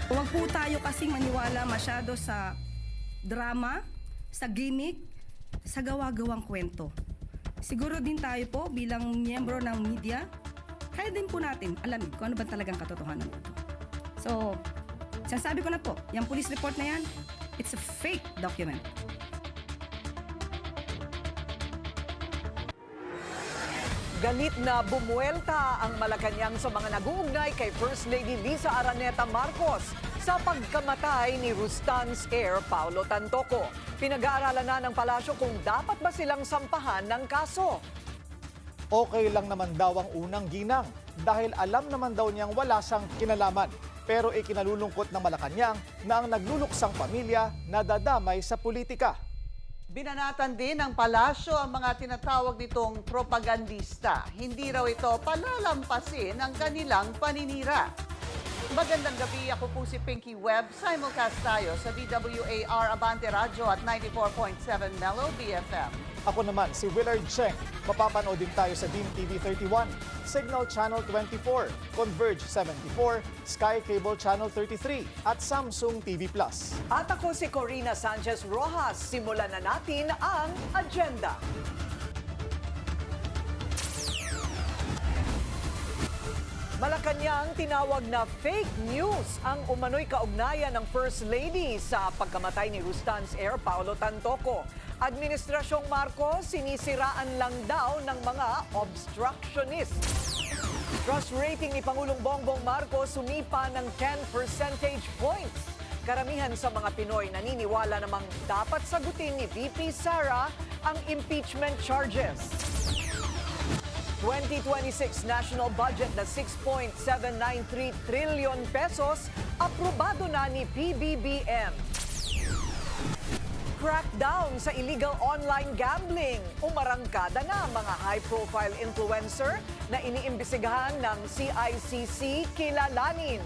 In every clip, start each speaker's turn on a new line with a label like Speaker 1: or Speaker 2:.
Speaker 1: Huwag po tayo kasing maniwala masyado sa drama, sa gimmick, sa gawa-gawang kwento. Siguro din tayo po bilang miyembro ng media, kaya din po natin alamin kung ano ba talagang katotohanan nito. So, sinasabi ko na po, yung police report na yan, it's a fake document.
Speaker 2: Galit na bumuelta ang Malacanang sa mga nag-uugnay kay First Lady Liza Araneta Marcos sa pagkamatay ni Rustan's heir Paulo Tantoco. Pinag-aaralan na ng palasyo kung dapat ba silang sampahan ng kaso.
Speaker 3: Okay lang naman daw ang unang ginang dahil alam naman daw niyang wala siyang kinalaman. Pero ikinalulungkot ng Malacanang na ang nagluluksang pamilya nadadamay sa politika.
Speaker 4: Binanatan din ng palasyo ang mga tinatawag nitong propagandista. Hindi raw ito palalampasin ang kanilang paninira. Magandang gabi, ako po si Pinky Webb. Simulcast tayo sa DWAR Abante Radio at 94.7 Mellow BFM.
Speaker 3: Ako naman si Willard Cheng. Mapapanood din tayo sa DimTV 31, Signal Channel 24, Converge 74, Sky Cable Channel 33 at Samsung TV Plus.
Speaker 2: At ako si Corina Sanchez Rojas. Simulan na natin ang agenda. Malacanang tinawag na fake news ang umano'y kaugnayan ng First Lady sa pagkamatay ni Rustan's heir Paulo Tantoco. Administrasyong Marcos sinisiraan lang daw ng mga obstructionists. Trust rating ni Pangulong Bongbong Marcos sumipa ng 10 percentage points. Karamihan sa mga Pinoy naniniwala namang dapat sagutin ni VP Sara ang impeachment charges. 2026 national budget na 6.793 trillion pesos, aprobado na ni PBBM. Crackdown sa illegal online gambling. Umarangkada na mga high-profile influencer na iniimbestigahan ng CICC kilalanin.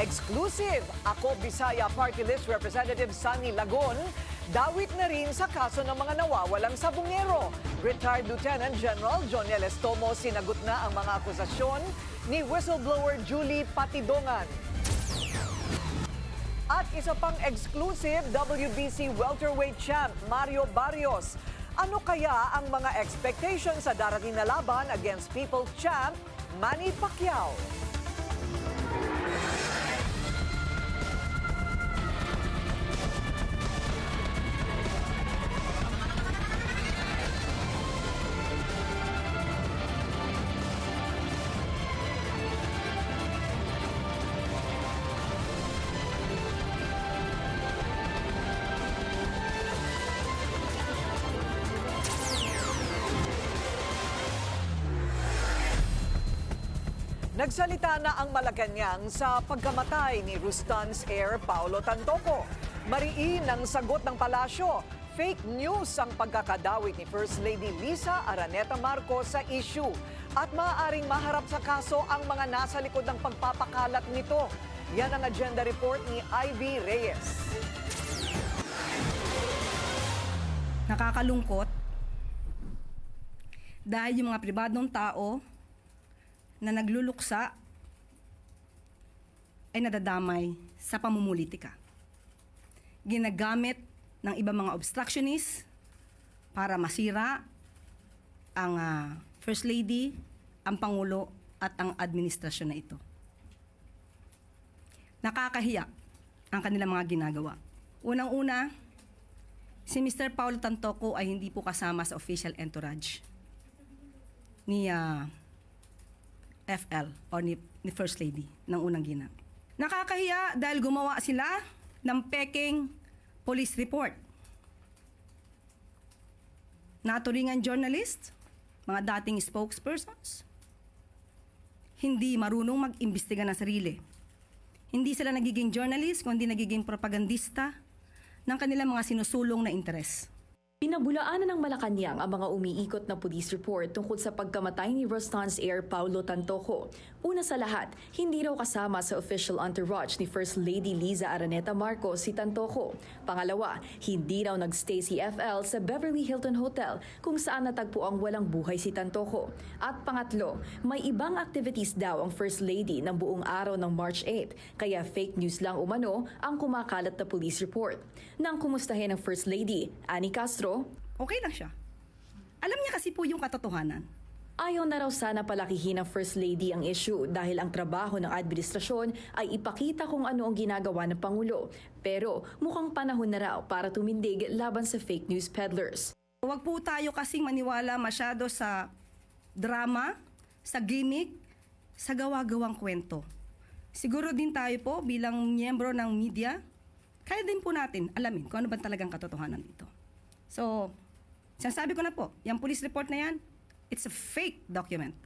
Speaker 2: Exclusive, Ako Bisaya Party List Representative Sunny Lagon, dawit na rin sa kaso ng mga nawawalang sabungero. Retired Lieutenant General Jonel Estomo sinagot na ang mga akusasyon ni whistleblower Julie Patidongan. At isa pang exclusive, WBC welterweight champ Mario Barrios. Ano kaya ang mga expectations sa darating na laban against People's Champ Manny Pacquiao? Nagsalita na ang Malacanang sa pagkamatay ni Rustan's heir Paulo Tantoco. Mariin ang sagot ng palasyo. Fake news ang pagkakadawit ni First Lady Liza Araneta Marcos sa issue. At maaaring maharap sa kaso ang mga nasa likod ng pagpapakalat nito. Yan ang agenda report ni Ivy Reyes.
Speaker 1: Nakakalungkot dahil yung mga pribadong tao na nagluluksa ay nadadamay sa pamumulitika. Ginagamit ng ibang mga obstructionists para masira ang First Lady, ang Pangulo at ang administrasyon na ito. Nakakahiya ang kanilang mga ginagawa. Unang-una, si Mr. Paulo Tantoco ay hindi po kasama sa official entourage ni FL o ni First Lady ng unang ginang. Nakakahiya dahil gumawa sila ng peking police report. Naturingan journalist, mga dating spokespersons, hindi marunong mag-imbestiga ng sarili. Hindi sila nagiging journalist, kundi nagiging propagandista ng kanilang mga sinusulong na interes.
Speaker 5: Pinabulaanan ng Malacanang ang mga umiikot na police report tungkol sa pagkamatay ni Rostans Air Paulo Tantoco. Una sa lahat, hindi raw kasama sa official entourage ni First Lady Liza Araneta Marcos si Tantoco. Pangalawa, hindi raw nagstay si FL sa Beverly Hilton Hotel kung saan natagpo ang walang buhay si Tantoco. At pangatlo, may ibang activities daw ang First Lady ng buong araw ng March 8, kaya fake news lang umano ang kumakalat na police report. Nang kumustahin ng First Lady, Annie Castro,
Speaker 1: Okay lang siya. Alam niya kasi po yung katotohanan.
Speaker 5: ayaw na raw sana palakihin ng First Lady ang issue dahil ang trabaho ng administrasyon ay ipakita kung ano ang ginagawa ng Pangulo. Pero mukhang panahon na raw para tumindig laban sa fake news peddlers.
Speaker 1: Huwag po tayo kasing maniwala masyado sa drama, sa gimmick, sa gawa-gawang kwento. Siguro din tayo po bilang miyembro ng media, kaya din po natin alamin kung ano ba talagang katotohanan dito. So, sinasabi ko na po, yung police report na yan, it's a fake document.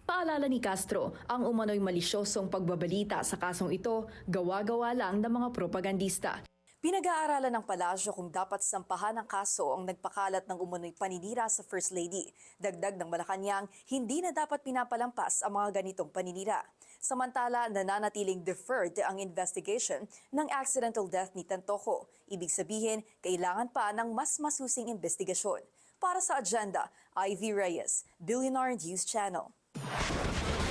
Speaker 5: Paalala ni Castro, ang umano'y malisyosong pagbabalita sa kasong ito, gawa-gawa lang ng mga propagandista. Pinag-aaralan ng palasyo kung dapat sampahan ng kaso ang nagpakalat ng umano'y paninira sa First Lady. Dagdag ng Malacanang, hindi na dapat pinapalampas ang mga ganitong paninira. Samantala, nananatiling deferred ang investigation ng accidental death ni Tantoco. Ibig sabihin, kailangan pa ng mas masusing investigasyon. Para sa agenda, Ivy Reyes, Billionaire News Channel.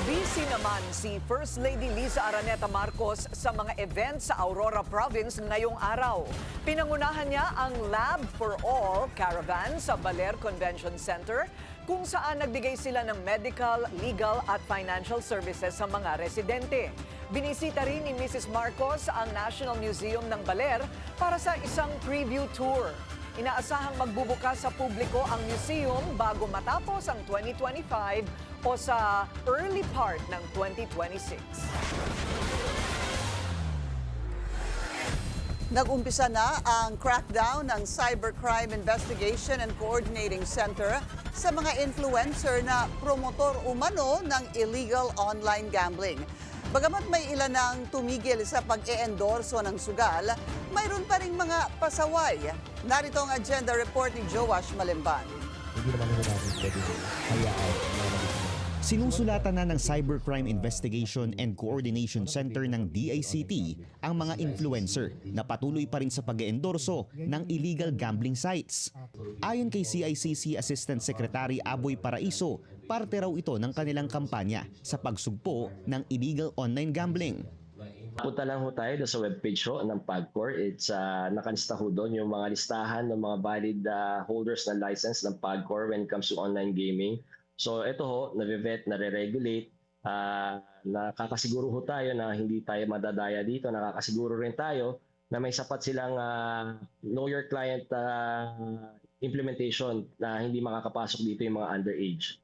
Speaker 2: Busy naman si First Lady Liza Araneta Marcos sa mga events sa Aurora Province ngayong araw. Pinangunahan niya ang Lab for All Caravan sa Baler Convention Center kung saan nagbigay sila ng medical, legal at financial services sa mga residente. Binisita rin ni Mrs. Marcos ang National Museum ng Baler para sa isang preview tour. Inaasahang magbubukas sa publiko ang museum bago matapos ang 2025 o sa early part ng 2026.
Speaker 4: Nag-umpisa na ang crackdown ng Cybercrime Investigation and Coordinating Center sa mga influencer na promotor umano ng illegal online gambling. Bagamat may ilan ang tumigil sa pag-e-endorso ng sugal, mayroon pa ring mga pasaway. Narito ang agenda report ni Joash Malimban.
Speaker 6: Hindi naman nila natin pwede hayaan na magiging. Sinusulatan na ng Cybercrime Investigation and Coordination Center ng DICT ang mga influencer na patuloy pa rin sa pag-eendorso ng illegal gambling sites. Ayon kay CICC Assistant Secretary Aboy Paraiso, parte raw ito ng kanilang kampanya sa pagsugpo ng illegal online gambling.
Speaker 7: Punta lang ho tayo sa webpage ho ng PAGCOR. It's nakalista ho doon yung mga listahan ng mga valid holders ng license ng PAGCOR when it comes to online gaming. So ito ho, nare-vet, nare-regulate, nakakasiguro ho tayo na hindi tayo madadaya dito, nakakasiguro rin tayo na may sapat silang know your client implementation na hindi makakapasok dito yung mga underage.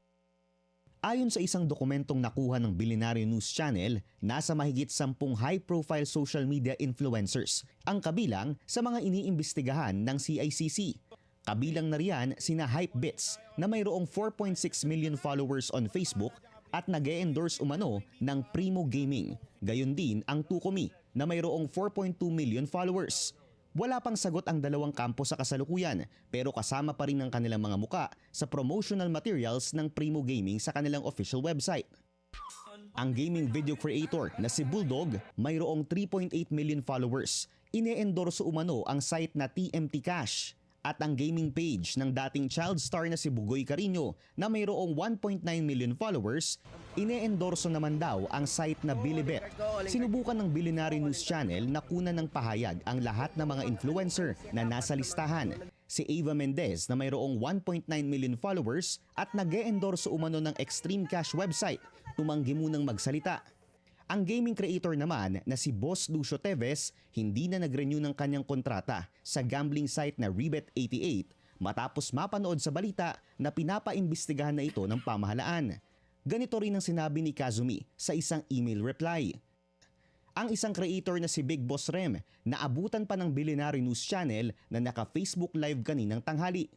Speaker 6: Ayon sa isang dokumentong nakuha ng Billionaire News Channel, nasa mahigit 10 high-profile social media influencers ang kabilang sa mga iniimbestigahan ng CICC. Kabilang na riyan sina Hypebits na mayroong 4.6 million followers on Facebook at nag-e-endorse umano ng Primo Gaming. Gayon din ang Tukomi na mayroong 4.2 million followers. Wala pang sagot ang dalawang kampo sa kasalukuyan pero kasama pa rin ang kanilang mga muka sa promotional materials ng Primo Gaming sa kanilang official website. Ang gaming video creator na si Bulldog mayroong 3.8 million followers. Ine-endorso umano ang site na TMT Cash. At ang gaming page ng dating child star na si Bugoy Carino na mayroong 1.9 million followers, ine-endorso naman daw ang site na Bilibet. Sinubukan ng Billionaire News Channel na kunan ng pahayag ang lahat ng mga influencer na nasa listahan. Si Ava Mendez na mayroong 1.9 million followers at nag-e-endorso umano ng Extreme Cash website, tumanggi munang magsalita. Ang gaming creator naman na si Boss Lucio Teves hindi na nag-renew ng kanyang kontrata sa gambling site na Rebet88 matapos mapanood sa balita na pinapaimbestigahan na ito ng pamahalaan. Ganito rin ang sinabi ni Kazumi sa isang email reply. Ang isang creator na si Big Boss Rem naabutan pa ng Billionaire News Channel na naka-Facebook Live kaninang tanghali.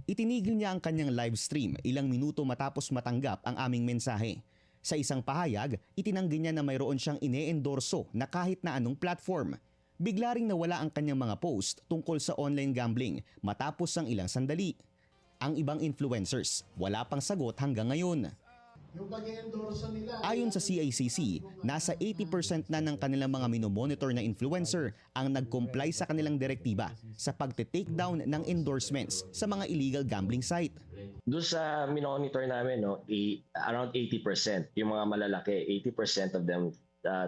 Speaker 6: Itinigil niya ang kanyang live stream ilang minuto matapos matanggap ang aming mensahe. Sa isang pahayag, itinanggi niya na mayroon siyang ine-endorso na kahit na anong platform. bigla ring nawala ang kanyang mga post tungkol sa online gambling matapos ang ilang sandali. Ang ibang influencers, wala pang sagot hanggang ngayon. Ayon sa CICC, nasa 80% na ng kanilang mga minomonitor na influencer ang nag-comply sa kanilang direktiba sa pagte-take down ng endorsements sa mga illegal gambling site.
Speaker 7: Doon sa minomonitor namin, no, around 80%, yung mga malalaki, 80% of them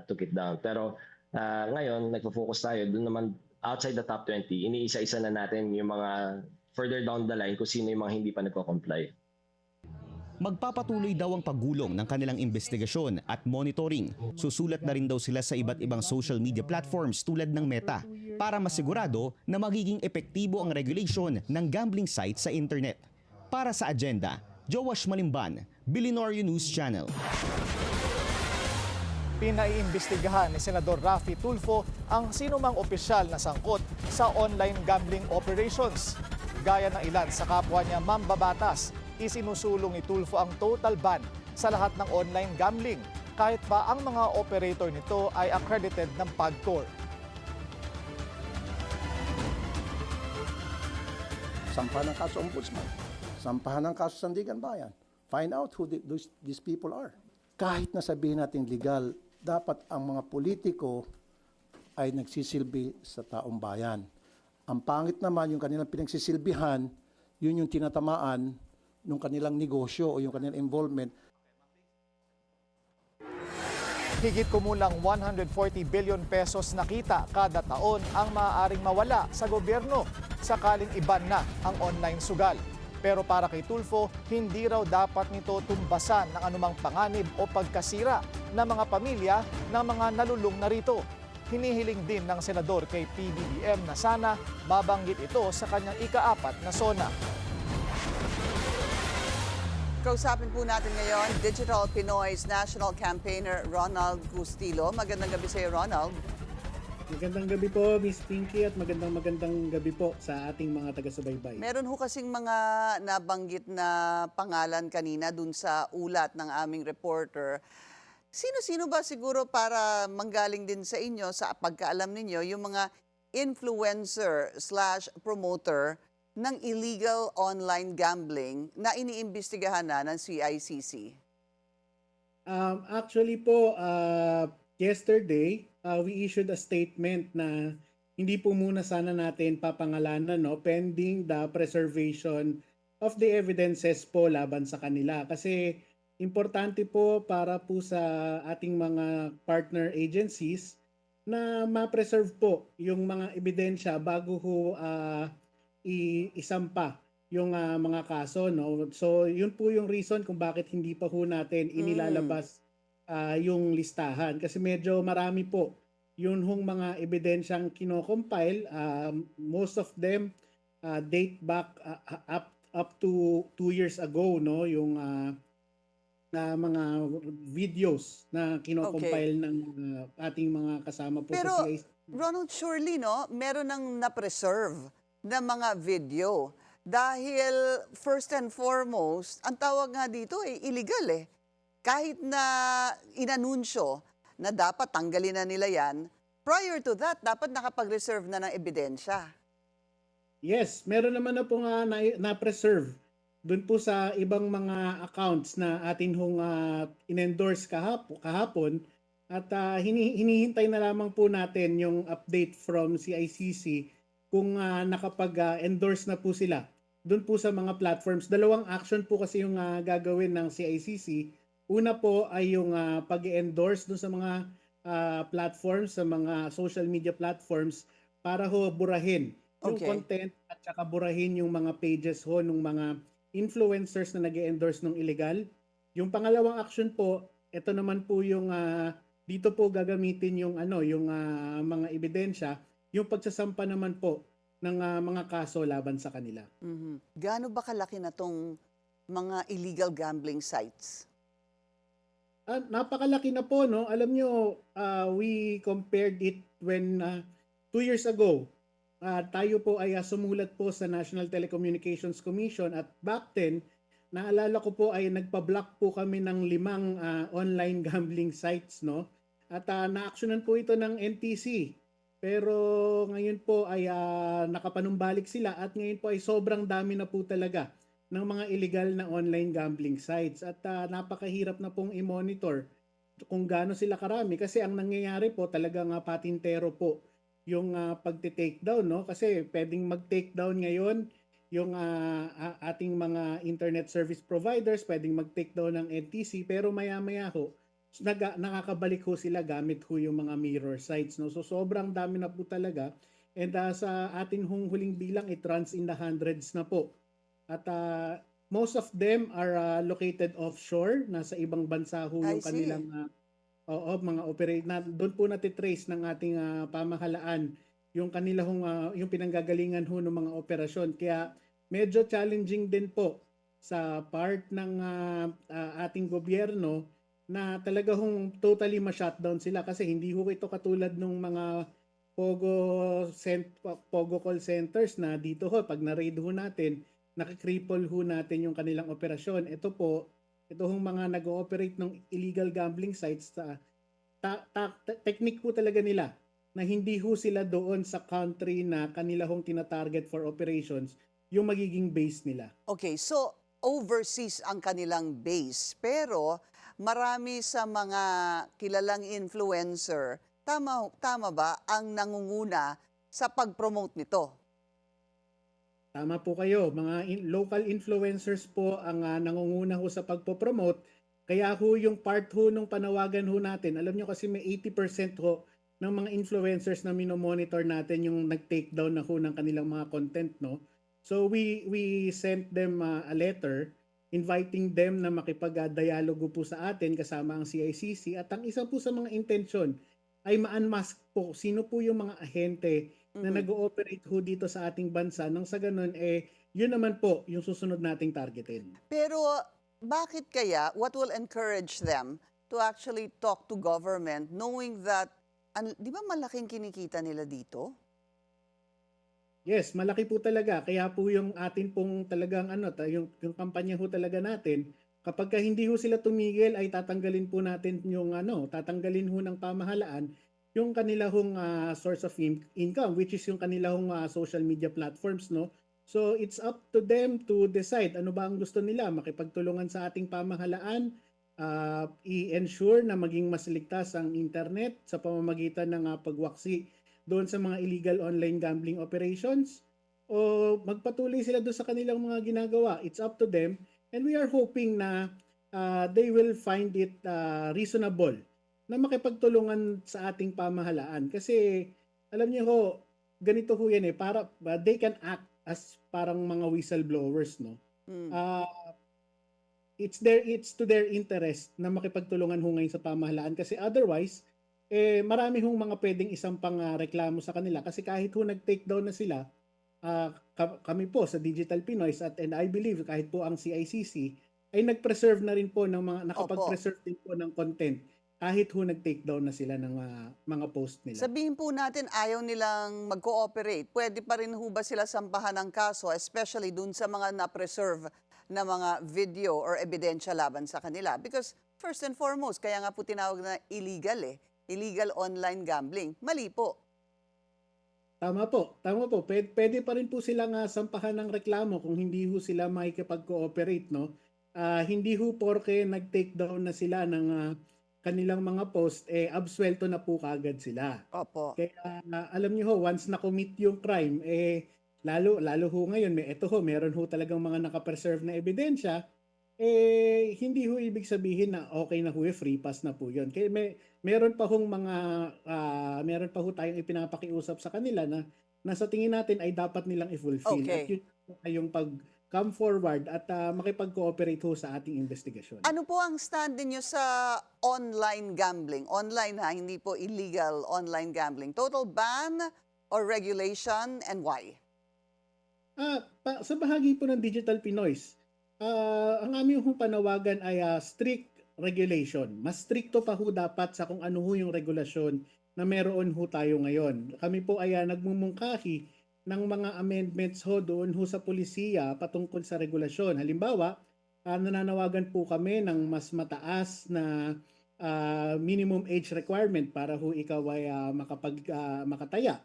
Speaker 7: took it down. Pero ngayon, nagpo-focus tayo, doon naman outside the top 20, iniisa-isa na natin yung mga further down the line kung sino yung mga hindi pa nagko-comply.
Speaker 6: Magpapatuloy daw ang paggulong ng kanilang investigasyon at monitoring. Susulat na rin daw sila sa iba't ibang social media platforms tulad ng Meta para masigurado na magiging epektibo ang regulation ng gambling sites sa internet. Para sa Agenda, Joash Malimban, Billionaire News Channel.
Speaker 3: Pinaiimbestigahan ni Senador Raffy Tulfo ang sinumang opisyal na sangkot sa online gambling operations. Gaya ng ilan sa kapwa niya mambabatas, isinusulong ni Tulfo ang total ban sa lahat ng online gambling kahit pa ang mga operator nito ay accredited ng PAGCOR.
Speaker 8: Sampahan ng kaso ombudsman, sampahan ng kaso Sandigan Bayan, find out who these people are. Kahit na sabihin natin legal, dapat ang mga politiko ay nagsisilbi sa taong bayan. Ang pangit naman yung kanilang pinagsisilbihan, yun yung tinatamaan ng kanilang negosyo o yung kanilang involvement.
Speaker 3: Higit kumulang 140 billion pesos na kita kada taon ang maaaring mawala sa gobyerno sakaling iban na ang online sugal. Pero para kay Tulfo, hindi raw dapat nito tumbasan ng anumang panganib o pagkasira ng mga pamilya ng mga nalulung na rito. Hinihiling din ng senador kay PBBM na sana mabanggit ito sa kanyang ika-4 na SONA.
Speaker 4: Kausapin po natin ngayon, Digital Pinoy's National Campaigner Ronald Gustilo. Magandang gabi sa iyo, Ronald.
Speaker 9: Magandang gabi po, Miss Pinky, at magandang gabi po sa ating mga taga-subaybay.
Speaker 4: Meron ho kasing mga nabanggit na pangalan kanina dun sa ulat ng aming reporter. Sino-sino ba siguro para manggaling din sa inyo, sa pagkaalam ninyo, yung mga influencer/promoter ng illegal online gambling na iniimbestigahan na ng CICC?
Speaker 9: Actually po, yesterday, we issued a statement na hindi po muna sana natin papangalanan, no, pending the preservation of the evidences po laban sa kanila. Kasi importante po para po sa ating mga partner agencies na ma-preserve po yung mga ebidensya bago ho isampa yung mga kaso, no. So yun po yung reason kung bakit hindi pa ho natin inilalabas yung listahan, kasi medyo marami po yun hong mga ebidensyang kino-compile. Most of them date back up to 2 years ago, no, yung na mga videos na kino-compile ng ating mga kasama po
Speaker 4: Pero,
Speaker 9: sa CIC.
Speaker 4: Ronald, surely, no, meron nang na-preserve na mga video. Dahil, first and foremost, ang tawag nga dito ay illegal eh. Kahit na inanunsyo na dapat tanggalin na nila yan, prior to that, dapat nakapag-reserve na ng ebidensya.
Speaker 9: Yes, meron naman na po nga na-preserve doon po sa ibang mga accounts na atin hong in-endorse kahapon, at hinihintay na lamang po natin yung update from CICC kung nakapag-endorse na po sila doon po sa mga platforms. Dalawang action po kasi yung gagawin ng CICC. Una po ay yung pag-endorse doon sa mga platforms, sa mga social media platforms, para ho burahin yung content at saka burahin yung mga pages ho ng mga influencers na nag-endorse ng illegal. Yung pangalawang action po, ito naman po yung dito po gagamitin yung yung mga ebidensya, yung pagsasampa naman po ng mga kaso laban sa kanila.
Speaker 4: Gaano ba kalaki na tong mga illegal gambling sites?
Speaker 9: Napakalaki na po, no? Alam nyo, we compared it when 2 years ago, tayo po ay sumulat po sa National Telecommunications Commission, at back then, naalala ko po ay nagpa-block po kami ng 5 online gambling sites, no? At na-actionan po ito ng NTC. Pero ngayon po ay nakapanumbalik sila at ngayon po ay sobrang dami na po talaga ng mga illegal na online gambling sites at napakahirap na pong i-monitor kung gaano sila karami kasi ang nangyayari po talagang patintero po yung pagte-takedown, no? Kasi pwedeng mag-takedown ngayon yung ating mga internet service providers, pwedeng mag-takedown ng NTC pero maya-maya ho nakakabalik ho sila gamit ho yung mga mirror sites, no? So sobrang dami na po talaga and sa atin hong huling bilang it runs in the hundreds na po. At most of them are located offshore, nasa ibang bansa ho
Speaker 4: I
Speaker 9: yung
Speaker 4: see.
Speaker 9: kanilang mga operate na doon po natitrace ng ating pamahalaan yung kanilang yung pinanggagalingan ho ng mga operasyon. Kaya medyo challenging din po sa part ng ating gobyerno na talaga hong totally ma-shutdown sila kasi hindi ho ito katulad ng mga Pogo call centers na dito ho pag na-raid ho natin nakikripple ho natin yung kanilang operasyon. Ito hong mga nag-ooperate ng illegal gambling sites technique po talaga nila na hindi ho sila doon sa country na kanila hong tina-target for operations yung magiging base nila.
Speaker 4: Okay, so overseas ang kanilang base, pero marami sa mga kilalang influencer, tama ba ang nangunguna sa pag-promote nito?
Speaker 9: Tama po kayo, mga local influencers po ang nangunguna ho sa pagpo-promote. Kaya ho yung part ho nung panawagan ho natin, alam nyo kasi may 80% ho ng mga influencers na minomonitor natin yung nag-takedown na ho ng kanilang mga content, no? So we sent them a letter inviting them na makipag-dialogo po sa atin kasama ang CICC at ang isa po sa mga intensyon ay ma-unmask po sino po yung mga ahente na nag-ooperate ho dito sa ating bansa nang sa ganun yun naman po yung susunod nating targetin.
Speaker 4: Pero bakit kaya, what will encourage them to actually talk to government knowing that, di ba malaking kinikita nila dito?
Speaker 9: Yes, malaki po talaga. Kaya po yung atin pong talagang yung kampanya ho talaga natin, kapag hindi ho sila tumigil ay tatanggalin po natin yung tatanggalin ho ng pamahalaan yung kanilahong source of income which is yung kanilahong social media platforms, no? So it's up to them to decide ano ba ang gusto nila, makipagtulungan sa ating pamahalaan, i-ensure na maging mas ligtas ang internet sa pamamagitan ng pagwaksi doon sa mga illegal online gambling operations o magpatuloy sila doon sa kanilang mga ginagawa. It's up to them and we are hoping na they will find it reasonable na makipagtulungan sa ating pamahalaan kasi alam niyo ho, ganito ho yan para they can act as parang mga whistleblowers, no? It's to their interest na makipagtulungan ho ngayon sa pamahalaan kasi otherwise marami hong mga pwedeng isang pang reklamo sa kanila kasi kahit ho nag-takedown na sila, kami po sa Digital Pinoys and I believe kahit po ang CICC ay nag-preserve na rin po ng mga nakapag-preserve din po ng content kahit ho nag-takedown na sila ng mga post nila.
Speaker 4: Sabihin po natin ayaw nilang mag-cooperate. Pwede pa rin ho ba sila sampahan ng kaso, especially dun sa mga na-preserve na mga video or ebidensya laban sa kanila? Because first and foremost, kaya nga po tinawag na illegal illegal online gambling. Mali po.
Speaker 9: Tama po. Pwede pa rin po silang sampahan ng reklamo kung hindi ho sila makikipag-cooperate, no? Hindi ho porke nag-take down na sila ng kanilang mga post, absuelto na po kagad sila.
Speaker 4: Opo.
Speaker 9: Kaya alam niyo ho, once na-commit yung crime, lalo ho ngayon, meron ho talagang mga nakapreserve na ebidensya, hindi ho ibig sabihin na okay na ho, free pass na po yun. Kaya meron pa ho tayong ipinapakiusap sa kanila na sa tingin natin ay dapat nilang i-fulfill.
Speaker 4: Okay.
Speaker 9: At yun ay yung pag-come forward at makipag-cooperate ho sa ating investigasyon.
Speaker 4: Ano po ang stand niyo sa online gambling? Online hindi po illegal online gambling. Total ban or regulation and why?
Speaker 9: Sa bahagi po ng Digital Pinoys, ang aming panawagan ay strict regulation. Mas stricto pa ho dapat sa kung ano ho yung regulasyon na meron ho tayo ngayon. Kami po ay nagmumungkahi ng mga amendments ho doon ho sa polisiya patungkol sa regulasyon. Halimbawa, nananawagan po kami ng mas mataas na minimum age requirement para ho ikaw ay makataya.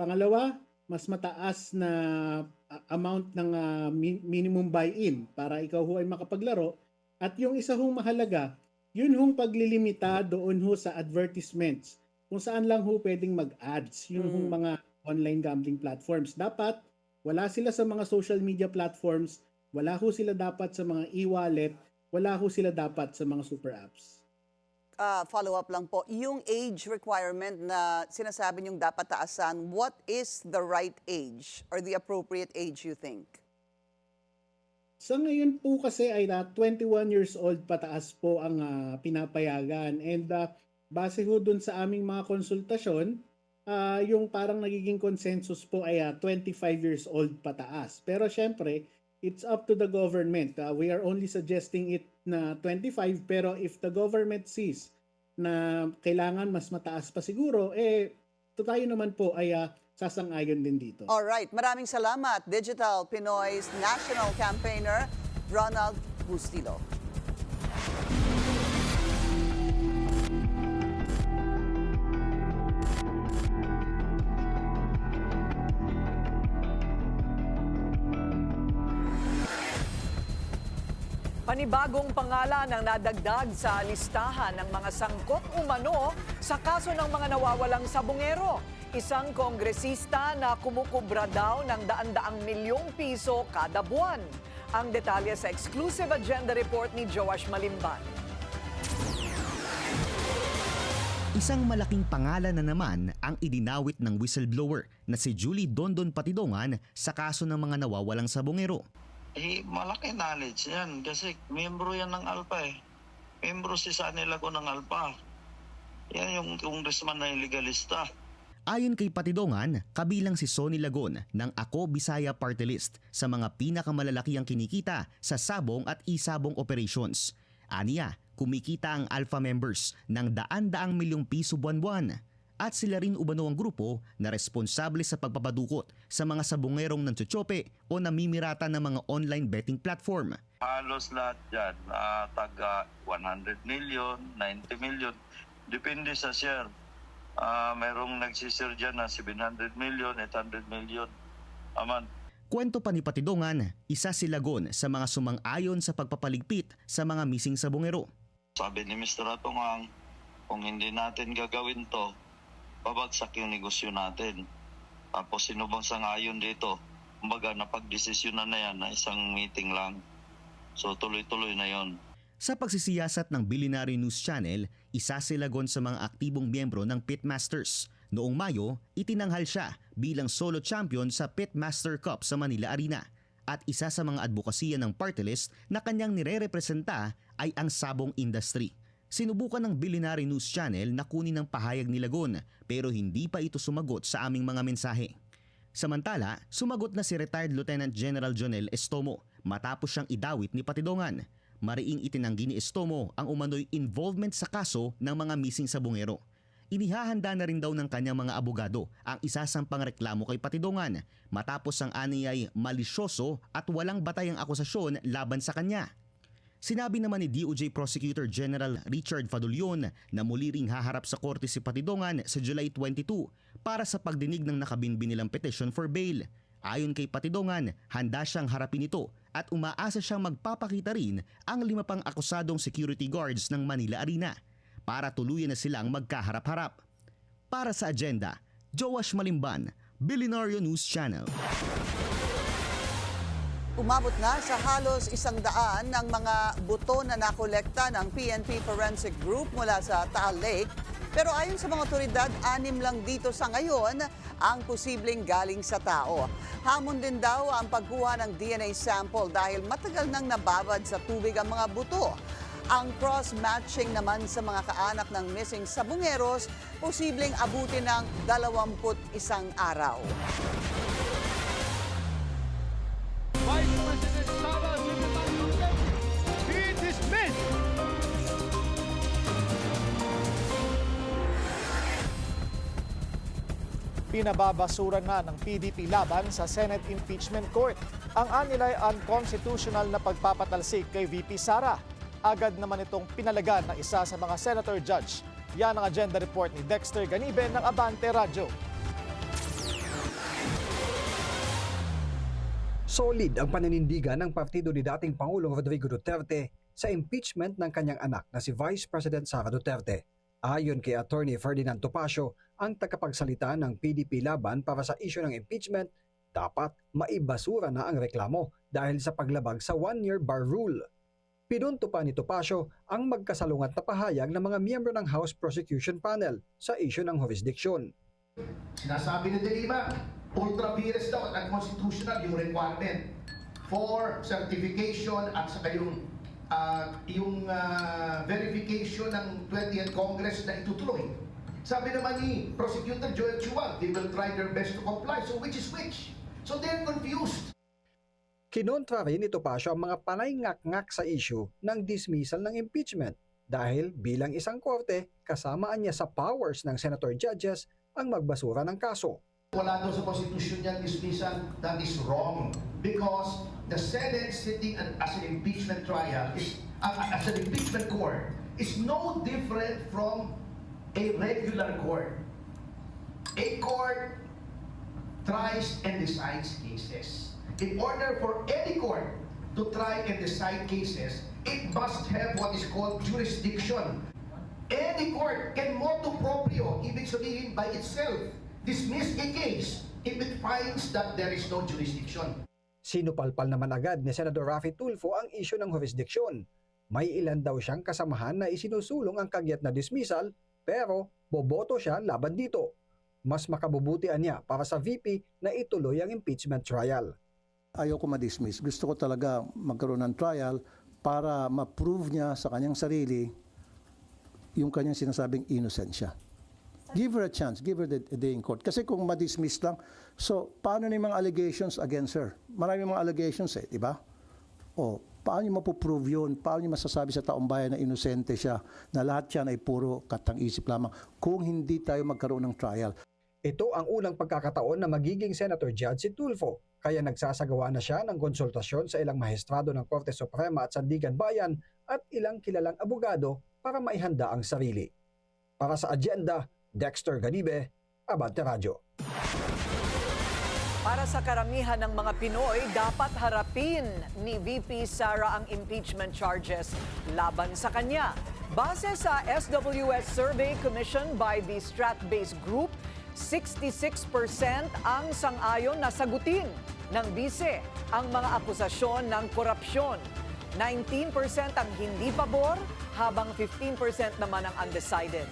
Speaker 9: Pangalawa, mas mataas na amount ng minimum buy-in para ikaw ho ay makapaglaro. At yung isa hong mahalaga, yun hong paglilimita doon ho sa advertisements. Kung saan lang ho pwedeng mag-ads, yun hong mga online gambling platforms. Dapat wala sila sa mga social media platforms, wala ho sila dapat sa mga e-wallet, wala ho sila dapat sa mga super apps.
Speaker 4: Follow-up lang po, yung age requirement na sinasabi niyong dapat taasan, what is the right age or the appropriate age you think?
Speaker 9: Sa ngayon po kasi ay 21 years old pataas po ang pinapayagan. And base ho dun sa aming mga konsultasyon, yung parang nagiging consensus po ay 25 years old pataas. Pero syempre, it's up to the government. We are only suggesting it na 25, pero if the government sees na kailangan mas mataas pa siguro, tayo naman po ay sasang-ayon din dito.
Speaker 4: Alright, maraming salamat, Digital Pinoy's National Campaigner, Ronald Bustilo.
Speaker 2: Panibagong pangalan ang nadagdag sa listahan ng mga sangkot umano sa kaso ng mga nawawalang sabungero. Isang kongresista na kumukubra daw ng daan-daang milyong piso kada buwan. Ang detalye sa exclusive agenda report ni Joash Malimban.
Speaker 6: Isang malaking pangalan na naman ang idinawit ng whistleblower na si Julie Dondon Patidongan sa kaso ng mga nawawalang sabungero.
Speaker 10: Malaki knowledge yan kasi membro yan ng ALPA Membro si Sani Lago ng ALPA. Yan yung congressman na illegalista.
Speaker 6: Ayon kay Patidongan, kabilang si Sonny Lagon ng Ako Bisaya Party List sa mga pinakamalalaki ang kinikita sa sabong at isabong operations. Aniya, kumikita ang Alpha members ng daan-daang milyong piso buwan-buwan. At sila rin umano ang grupo na responsable sa pagpapadukot sa mga sabungerong nantutsope o namimirata ng mga online betting platform.
Speaker 10: Halos lahat yan, taga 100 million, 90 million, depende sa share. Merong nagsishare dyan na 700 million, 800 million. Aman.
Speaker 6: Kwento pa ni Patidongan, isa si Lagon sa mga sumang-ayon sa pagpapaligpit sa mga missing sabungero.
Speaker 10: Sabi ni Mr. Atongang, kung hindi natin gagawin to, babagsak yung negosyo natin. Tapos sino bang sangayon dito? Kumbaga napagdesisyonan na yan na isang meeting lang. So tuloy-tuloy na yon.
Speaker 6: Sa pagsisiyasat ng Billionaire News Channel, isa si Lagon sa mga aktibong miyembro ng Pitmasters. Noong Mayo, itinanghal siya bilang solo champion sa Pitmaster Cup sa Manila Arena. At isa sa mga advokasya ng party list na kanyang nirerepresenta ay ang sabong industry. Sinubukan ng Billionaire News Channel na kunin ang pahayag ni Lagon pero hindi pa ito sumagot sa aming mga mensahe. Samantala, sumagot na si retired Lieutenant General Jonel Estomo matapos siyang idawit ni Patidongan. Mariing itinanggi ni Estomo ang umano'y involvement sa kaso ng mga missing sabungero. Inihahanda na rin daw ng kanyang mga abogado ang isasampang reklamo kay Patidongan matapos ang aniyay malisyoso at walang batayang akusasyon laban sa kanya. Sinabi naman ni DOJ Prosecutor General Richard Fadulion na muli ring haharap sa korte si Patidongan sa July 22 para sa pagdinig ng nakabinbin nilang petition for bail. Ayon kay Patidongan, handa siyang harapin ito at umaasa siyang magpapakita rin ang 5 pang akusadong security guards ng Manila Arena para tuluyan na silang magkaharap-harap. Para sa agenda, Joash Malimban, Billionaire News Channel.
Speaker 4: Umabot na sa halos 100 ng mga buto na nakolekta ng PNP Forensic Group mula sa Taal Lake. Pero ayon sa mga otoridad, 6 lang dito sa ngayon ang posibleng galing sa tao. Hamon din daw ang pagkuha ng DNA sample dahil matagal nang nababad sa tubig ang mga buto. Ang cross-matching naman sa mga kaanak ng missing sabungeros, posibleng abutin ng 21 araw.
Speaker 11: Vice President Sara Duterte be dismissed.
Speaker 3: Pinababasura na ng PDP laban sa Senate Impeachment Court ang anilay unconstitutional na pagpapatalsik kay VP Sara. agad naman itong pinalagan ng isa sa mga senator judge. Yan ang agenda report ni Dexter Ganibe ng Abante Radyo.
Speaker 12: Solid ang paninindigan ng partido ni dating Pangulong Rodrigo Duterte sa impeachment ng kanyang anak na si Vice President Sara Duterte. Ayon kay Attorney Ferdinand Topacio, ang tagapagsalita ng PDP laban para sa isyu ng impeachment, dapat maibasura na ang reklamo dahil sa paglabag sa one-year bar rule. Pinunto pa ni Topacio ang magkasalungat na pahayag ng mga miyembro ng House Prosecution Panel sa isyu ng jurisdiction.
Speaker 8: Sinasabi ni De Lima, ultra vires daw at unconstitutional yung requirement for certification at saka yung verification ng 20th Congress na itutuloy. Sabi naman ni Prosecutor Joel Chua, they will try their best to comply. So which is which? So they're confused.
Speaker 12: Kinontra rin ni Topacio ang mga panay ngak-ngak sa isyu ng dismissal ng impeachment dahil bilang isang korte, kasamaan niya sa powers ng senator judges ang magbasura ng kaso.
Speaker 8: Wala daw sa Constitution yung dismissal. That is wrong. Because the Senate sitting as an impeachment trial, as an impeachment court, is no different from a regular court. A court tries and decides cases. In order for any court to try and decide cases, it must have what is called jurisdiction. Any court can motu proprio, ibig sabihin by itself, dismiss a case if it finds that there is no jurisdiction.
Speaker 12: Sinupalpal naman agad ni Senador Raffy Tulfo ang isyu ng jurisdiction. May ilan daw siyang kasamahan na isinusulong ang kagyat na dismissal pero boboto siya laban dito. Mas makabubutian niya para sa VP na ituloy ang impeachment trial.
Speaker 8: Ayoko ma-dismiss. Gusto ko talaga magkaroon ng trial para ma-prove niya sa kanyang sarili yung kanyang sinasabing innocent siya. Give her a chance, give her the day in court. Kasi kung ma-dismiss lang, so paano na yung mga allegations against her? Maraming mga allegations di ba? O, paano yung mapuprove yun? Paano yung masasabi sa taong bayan na inosente siya, na lahat yan ay puro katang-isip lamang kung hindi tayo magkaroon ng trial?
Speaker 12: Ito ang unang pagkakataon na magiging Senator Judge si Tulfo, kaya nagsasagawa na siya ng konsultasyon sa ilang mahestrado ng Korte Suprema at Sandigan Bayan at ilang kilalang abogado para maihanda ang sarili. Para sa agenda, Dexter Ganibe, Abante Radyo.
Speaker 2: Para sa karamihan ng mga Pinoy, dapat harapin ni VP Sara ang impeachment charges laban sa kanya. Base sa SWS survey commissioned by the Strat-based Group, 66% ang sang-ayon na sagutin ng bise ang mga akusasyon ng korupsyon. 19% ang hindi pabor, habang 15% naman ang undecided.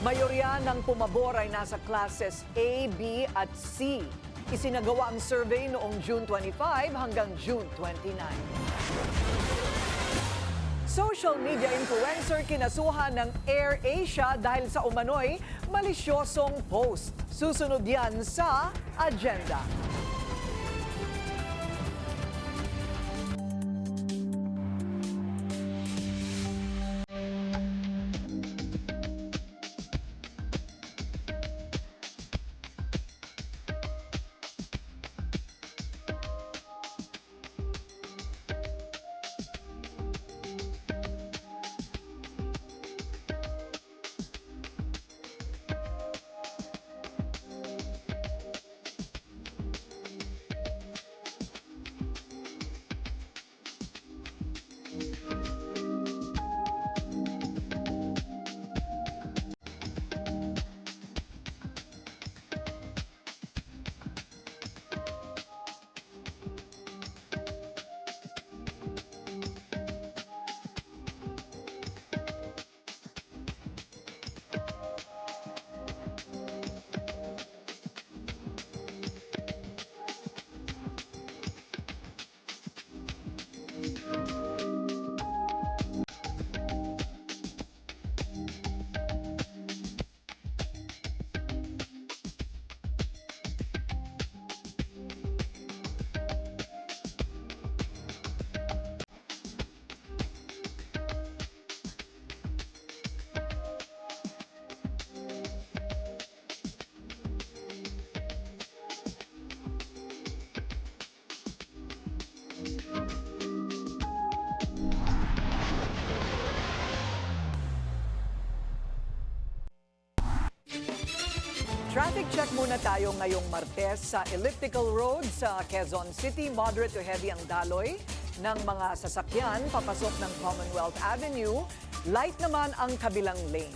Speaker 2: Mayorya ng pumabor ay nasa classes A, B at C. Isinagawa ang survey noong June 25 hanggang June 29. Social media influencer kinasuhan ng AirAsia dahil sa umano'y malisyosong post. Susunod yan sa agenda. Traffic check muna tayo ngayong Martes sa Elliptical Road sa Quezon City. Moderate to heavy ang daloy ng mga sasakyan papasok ng Commonwealth Avenue. Light naman ang kabilang lane.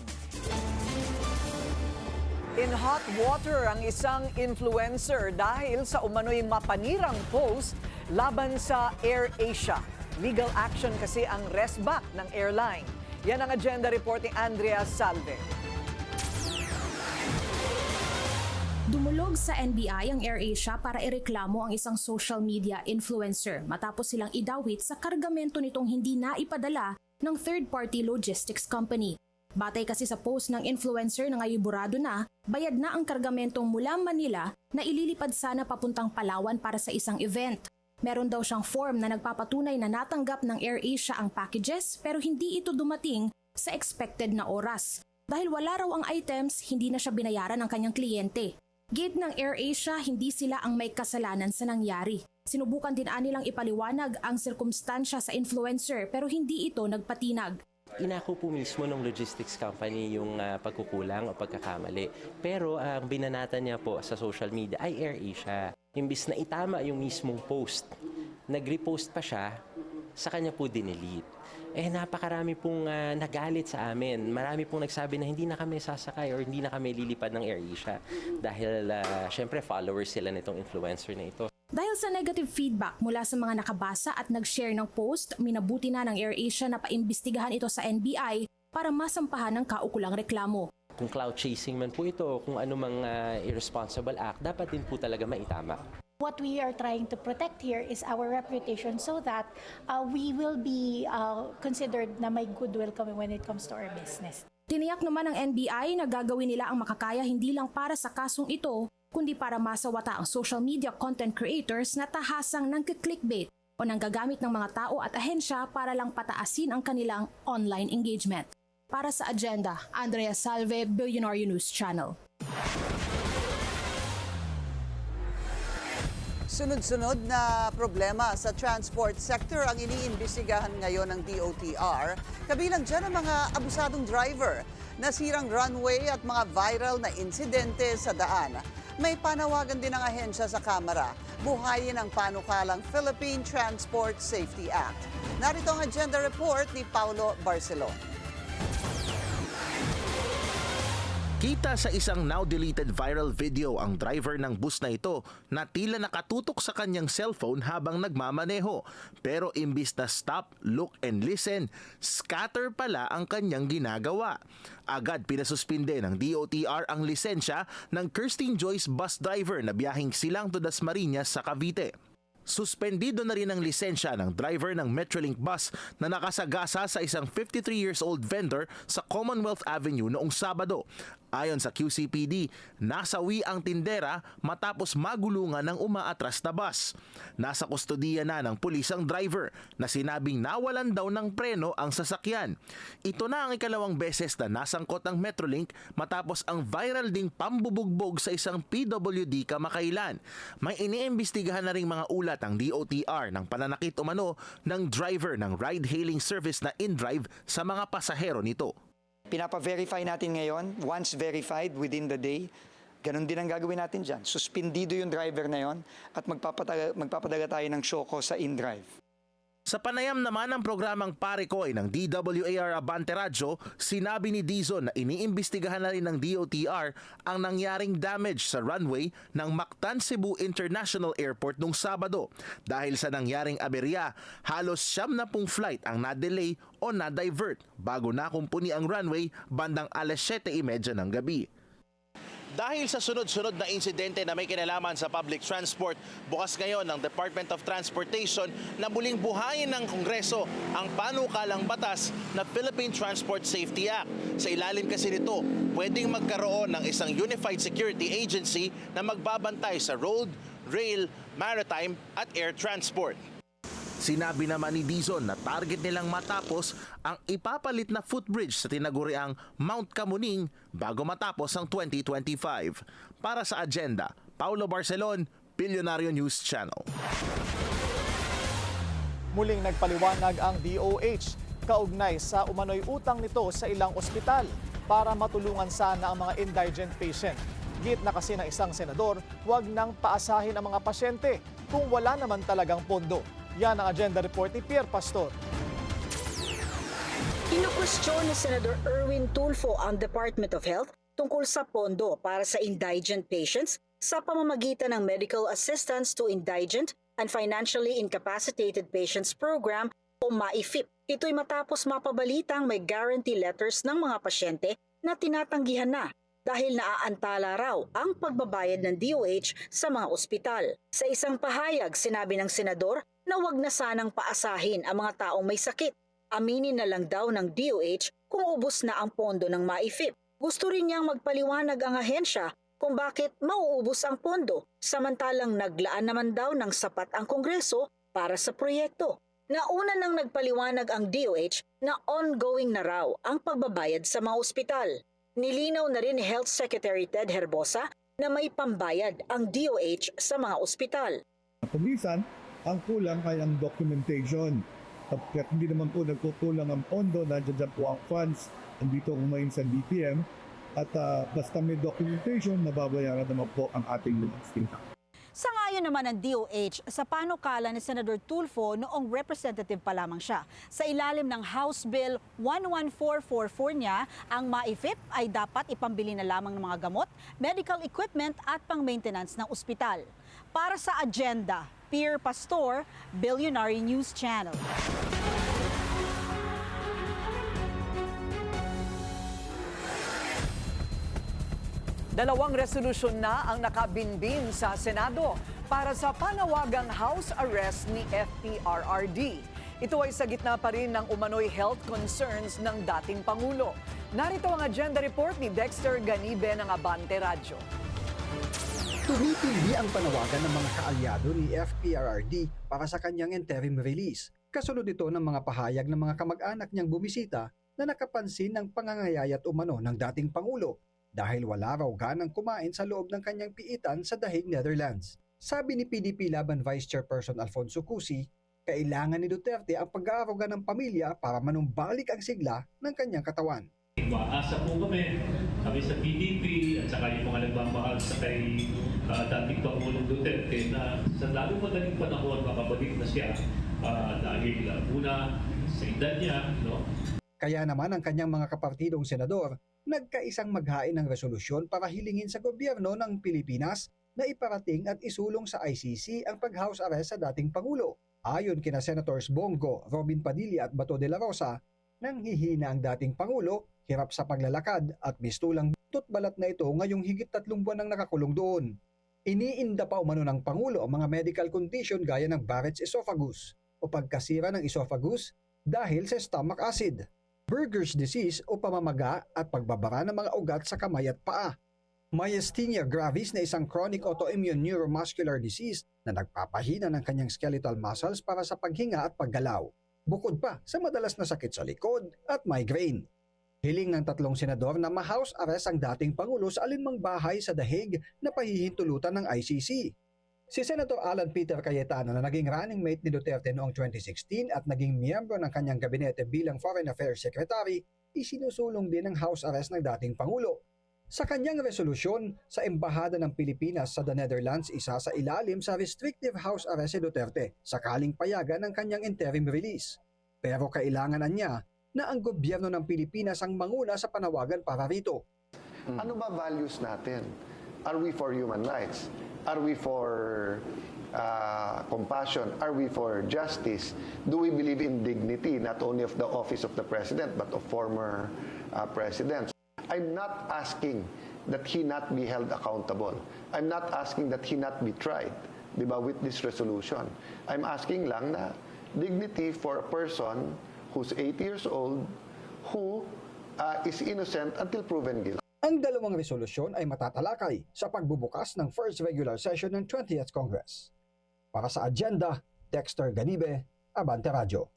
Speaker 2: In hot water ang isang influencer dahil sa umano'y mapanirang post laban sa AirAsia. Legal action kasi ang resback ng airline. Yan ang agenda report ni Andrea Salve.
Speaker 13: Dumulog sa NBI ang AirAsia para ireklamo ang isang social media influencer matapos silang idawit sa kargamento nitong hindi naipadala ng third-party logistics company. Batay kasi sa post ng influencer na ngayon burado na, bayad na ang kargamentong mula Manila na ililipad sana papuntang Palawan para sa isang event. Meron daw siyang form na nagpapatunay na natanggap ng AirAsia ang packages pero hindi ito dumating sa expected na oras. Dahil wala raw ang items, hindi na siya binayaran ng kanyang kliyente. Gate ng AirAsia, hindi sila ang may kasalanan sa nangyari. Sinubukan din nilang ipaliwanag ang sirkumstansya sa influencer pero hindi ito nagpatinag.
Speaker 14: Inako po mismo ng logistics company yung pagkukulang o pagkakamali. Pero ang binanatan niya po sa social media ay AirAsia. Imbis na itama yung mismong post, nag-repost pa siya, sa kanya po dinelete. Napakarami pong nagalit sa amin. Marami pong nagsabi na hindi na kami sasakay or hindi na kami lilipad ng AirAsia. Dahil syempre followers sila nitong influencer na ito.
Speaker 13: Dahil sa negative feedback mula sa mga nakabasa at nag-share ng post, minabuti na ng AirAsia na paimbestigahan ito sa NBI para masampahan ng kaukulang reklamo.
Speaker 14: Kung cloud chasing man po ito o kung anumang irresponsible act, dapat din po talaga maitama.
Speaker 15: What we are trying to protect here is our reputation so that we will be considered na may goodwill kami when it comes to our business.
Speaker 13: Tiniyak naman ng NBI na gagawin nila ang makakaya hindi lang para sa kasong ito, kundi para masawata ang social media content creators na tahasang nangkiklickbait o nanggagamit ng mga tao at ahensya para lang pataasin ang kanilang online engagement. Para sa Agenda, Andrea Salve, Billionaire News Channel.
Speaker 4: Sunod-sunod na problema sa transport sector ang iniimbestigahan ngayon ng DOTR. Kabilang dyan ang mga abusadong driver, nasirang runway at mga viral na insidente sa daan. May panawagan din ng ahensya sa Kamara, buhayin ang panukalang Philippine Transport Safety Act. Narito ang agenda report ni Paulo Barcelon.
Speaker 16: Kita sa isang now-deleted viral video ang driver ng bus na ito na tila nakatutok sa kanyang cellphone habang nagmamaneho. Pero imbis na stop, look and listen, scatter pala ang kanyang ginagawa. Agad pinasuspinde ng DOTR ang lisensya ng Kirstine Joyce bus driver na biyaheng Silang to Dasmariñas sa Cavite. Suspendido na rin ang lisensya ng driver ng Metrolink bus na nakasagasa sa isang 53 years old vendor sa Commonwealth Avenue noong Sabado. Ayon sa QCPD, nasawi ang tindera matapos magulungan ng umaatras na bus. Nasa kustodiya na ng pulis ang driver na sinabing nawalan daw ng preno ang sasakyan. Ito na ang ikalawang beses na nasangkot ang Metrolink matapos ang viral ding pambubugbog sa isang PWD kamakailan. May iniimbestigahan na ring mga ulat ang DOTR ng pananakit umano ng driver ng ride-hailing service na InDrive sa mga pasahero nito.
Speaker 17: Pinapa-verify natin ngayon, once verified within the day, ganun din ang gagawin natin dyan. Suspendido yung driver na yon at magpapadala tayo ng SOCO sa InDrive.
Speaker 16: Sa panayam naman ng programang Parekoy ng DWAR Abante Radyo, sinabi ni Dizon na iniimbestigahan na rin ng DOTR ang nangyaring damage sa runway ng Mactan Cebu International Airport nung Sabado. Dahil sa nangyaring aberya, halos 70 flight ang na-delay o na-divert bago nakumpuni ang runway bandang 7:30 ng gabi. Dahil sa sunod-sunod na insidente na may kinalaman sa public transport, bukas ngayon ng Department of Transportation na muling buhayin ng Kongreso ang panukalang batas na Philippine Transport Safety Act. Sa ilalim kasi nito, pwedeng magkaroon ng isang Unified Security Agency na magbabantay sa road, rail, maritime at air transport. Sinabi naman ni Dizon na target nilang matapos ang ipapalit na footbridge sa tinaguriang Mount Kamuning bago matapos ang 2025. Para sa Agenda, Paulo Barcelon, Billionaire News Channel.
Speaker 3: Muling nagpaliwanag ang DOH kaugnay sa umano'y utang nito sa ilang ospital para matulungan sana ang mga indigent patient. Gitna kasi ng isang senador, huwag nang paasahin ang mga pasyente kung wala naman talagang pondo. Yan ang agenda report ni Pierre Pastor.
Speaker 18: Kinukwestiyon ni Senator Erwin Tulfo ang Department of Health tungkol sa pondo para sa indigent patients sa pamamagitan ng Medical Assistance to Indigent and Financially Incapacitated Patients Program o MAIFIP. Ito'y matapos mapabalitang may guarantee letters ng mga pasyente na tinatanggihan na dahil naaantala raw ang pagbabayad ng DOH sa mga ospital. Sa isang pahayag, sinabi ng senador na wag na sanang paasahin ang mga taong may sakit. Aminin na lang daw ng DOH kung ubos na ang pondo ng MAIFIP. Gusto rin niyang magpaliwanag ang ahensya kung bakit mauubos ang pondo, samantalang naglaan naman daw ng sapat ang Kongreso para sa proyekto. Nauna nang nagpaliwanag ang DOH na ongoing na raw ang pagbabayad sa mga ospital. Nilinaw na rin ni Health Secretary Ted Herbosa na may pambayad ang DOH sa mga ospital.
Speaker 11: Kumisan, ang kulang ay ang documentation. Kapag hindi naman po nagkukulang ang pondo, nandiyan po ang funds, nandito kumain sa DPM, at basta may documentation, nababayaran naman po ang ating listing.
Speaker 19: Sangayon naman ng DOH sa panukala ni Senator Tulfo noong representative pa lamang siya. Sa ilalim ng House Bill 11444 niya, ang MAIFIP ay dapat ipambili na lamang ng mga gamot, medical equipment at pang-maintenance ng ospital. Para sa agenda, Pierre Pastor, Billionaire News Channel.
Speaker 2: Dalawang resolusyon na ang nakabinbin sa Senado para sa panawagang house arrest ni FPRRD. Ito ay sa gitna pa rin ng umano'y health concerns ng dating Pangulo. Narito ang agenda report ni Dexter Ganibe ng Abante Radyo.
Speaker 12: Tumitindi ang panawagan ng mga kaalyado ni FPRRD para sa kanyang interim release. Kasunod ito ng mga pahayag ng mga kamag-anak niyang bumisita na nakapansin ng pangangayayat umano ng dating Pangulo dahil wala raw ganang kumain sa loob ng kanyang piitan sa Dahig, Netherlands. Sabi ni PDP Laban Vice Chairperson Alfonso Cusi, kailangan ni Duterte ang pag-aaruga ng pamilya para manumbalik ang sigla ng kanyang katawan.
Speaker 20: Maasa po kami sa PDP at saka yung mga nagmamahal sa kay dating Pangulong Duterte na sa lalong madaling panahon makabalik na siya dahil una sa edad niya. No?
Speaker 12: Kaya naman ang kanyang mga kapartidong senador nagkaisang maghain ng resolusyon para hilingin sa gobyerno ng Pilipinas na iparating at isulong sa ICC ang pag-house arrest sa dating Pangulo. Ayon kina Senators Bongo, Robin Padilla at Bato de la Rosa, nang hihina ang dating Pangulo, hirap sa paglalakad at mistulang tutbalat na ito ngayong higit 3 buwan nang nakakulong doon. Iniinda pa umano ng Pangulo ang mga medical condition gaya ng Barrett's esophagus o pagkasira ng esophagus dahil sa stomach acid, Buerger's disease o pamamaga at pagbabara ng mga ugat sa kamay at paa. Myasthenia gravis na isang chronic autoimmune neuromuscular disease na nagpapahina ng kanyang skeletal muscles para sa paghinga at paggalaw. Bukod pa sa madalas na sakit sa likod at migraine. Hiling ng 3 senador na ma-house arrest ang dating Pangulo sa alinmang bahay sa Dahig na pahihintulutan ng ICC. Si Senator Alan Peter Cayetano na naging running mate ni Duterte noong 2016 at naging miyembro ng kanyang gabinete bilang Foreign Affairs Secretary, isinusulong din ang house arrest ng dating Pangulo. Sa kanyang resolusyon, sa Embahada ng Pilipinas sa The Netherlands, isa sa ilalim sa restrictive house arrest si Duterte sakaling payagan ng kanyang interim release. Pero kailangan niya na ang gobyerno ng Pilipinas ang manguna sa panawagan para rito.
Speaker 21: Ano ba values natin? Are we for human rights? Are we for compassion? Are we for justice? Do we believe in dignity, not only of the office of the president, but of former presidents? I'm not asking that he not be held accountable. I'm not asking that he not be tried, di ba, with this resolution. I'm asking lang na dignity for a person who's 80 years old, who is innocent until proven guilty.
Speaker 12: Ang dalawang resolusyon ay matatalakay sa pagbubukas ng first regular session ng 20th Congress. Para sa agenda, Dexter Ganibe, Abante Radyo.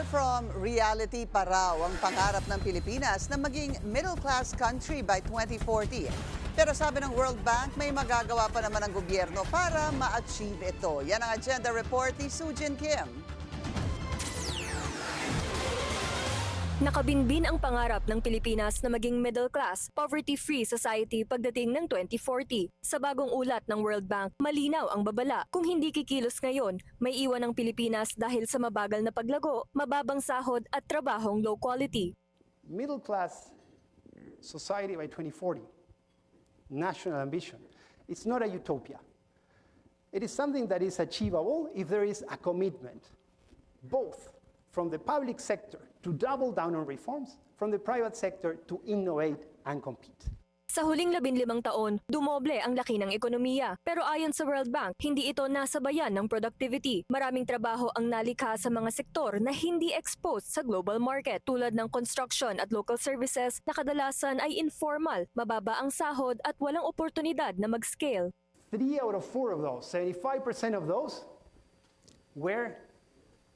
Speaker 4: Far from reality pa raw ang pangarap ng Pilipinas na maging middle-class country by 2040. Pero sabi ng World Bank, may magagawa pa naman ang gobyerno para ma-achieve ito. Yan ang agenda report ni Sujin Kim.
Speaker 1: Nakabinbin ang pangarap ng Pilipinas na maging middle-class, poverty-free society pagdating ng 2040. Sa bagong ulat ng World Bank, malinaw ang babala. Kung hindi kikilos ngayon, may iwan ang Pilipinas dahil sa mabagal na paglago, mababang sahod at trabahong low quality.
Speaker 22: Middle-class society by 2040, national ambition. It's not a utopia. It is something that is achievable if there is a commitment, both from the public sector to double down on reforms, from the private sector to innovate and compete.
Speaker 1: Sa huling 15 taon, dumoble ang laki ng ekonomiya. Pero ayon sa World Bank, hindi ito nasabayan ng productivity. Maraming trabaho ang nalikha sa mga sektor na hindi exposed sa global market, tulad ng construction at local services na kadalasan ay informal, mababa ang sahod at walang oportunidad na mag-scale.
Speaker 22: 3 out of 4 of those, 75% of those, were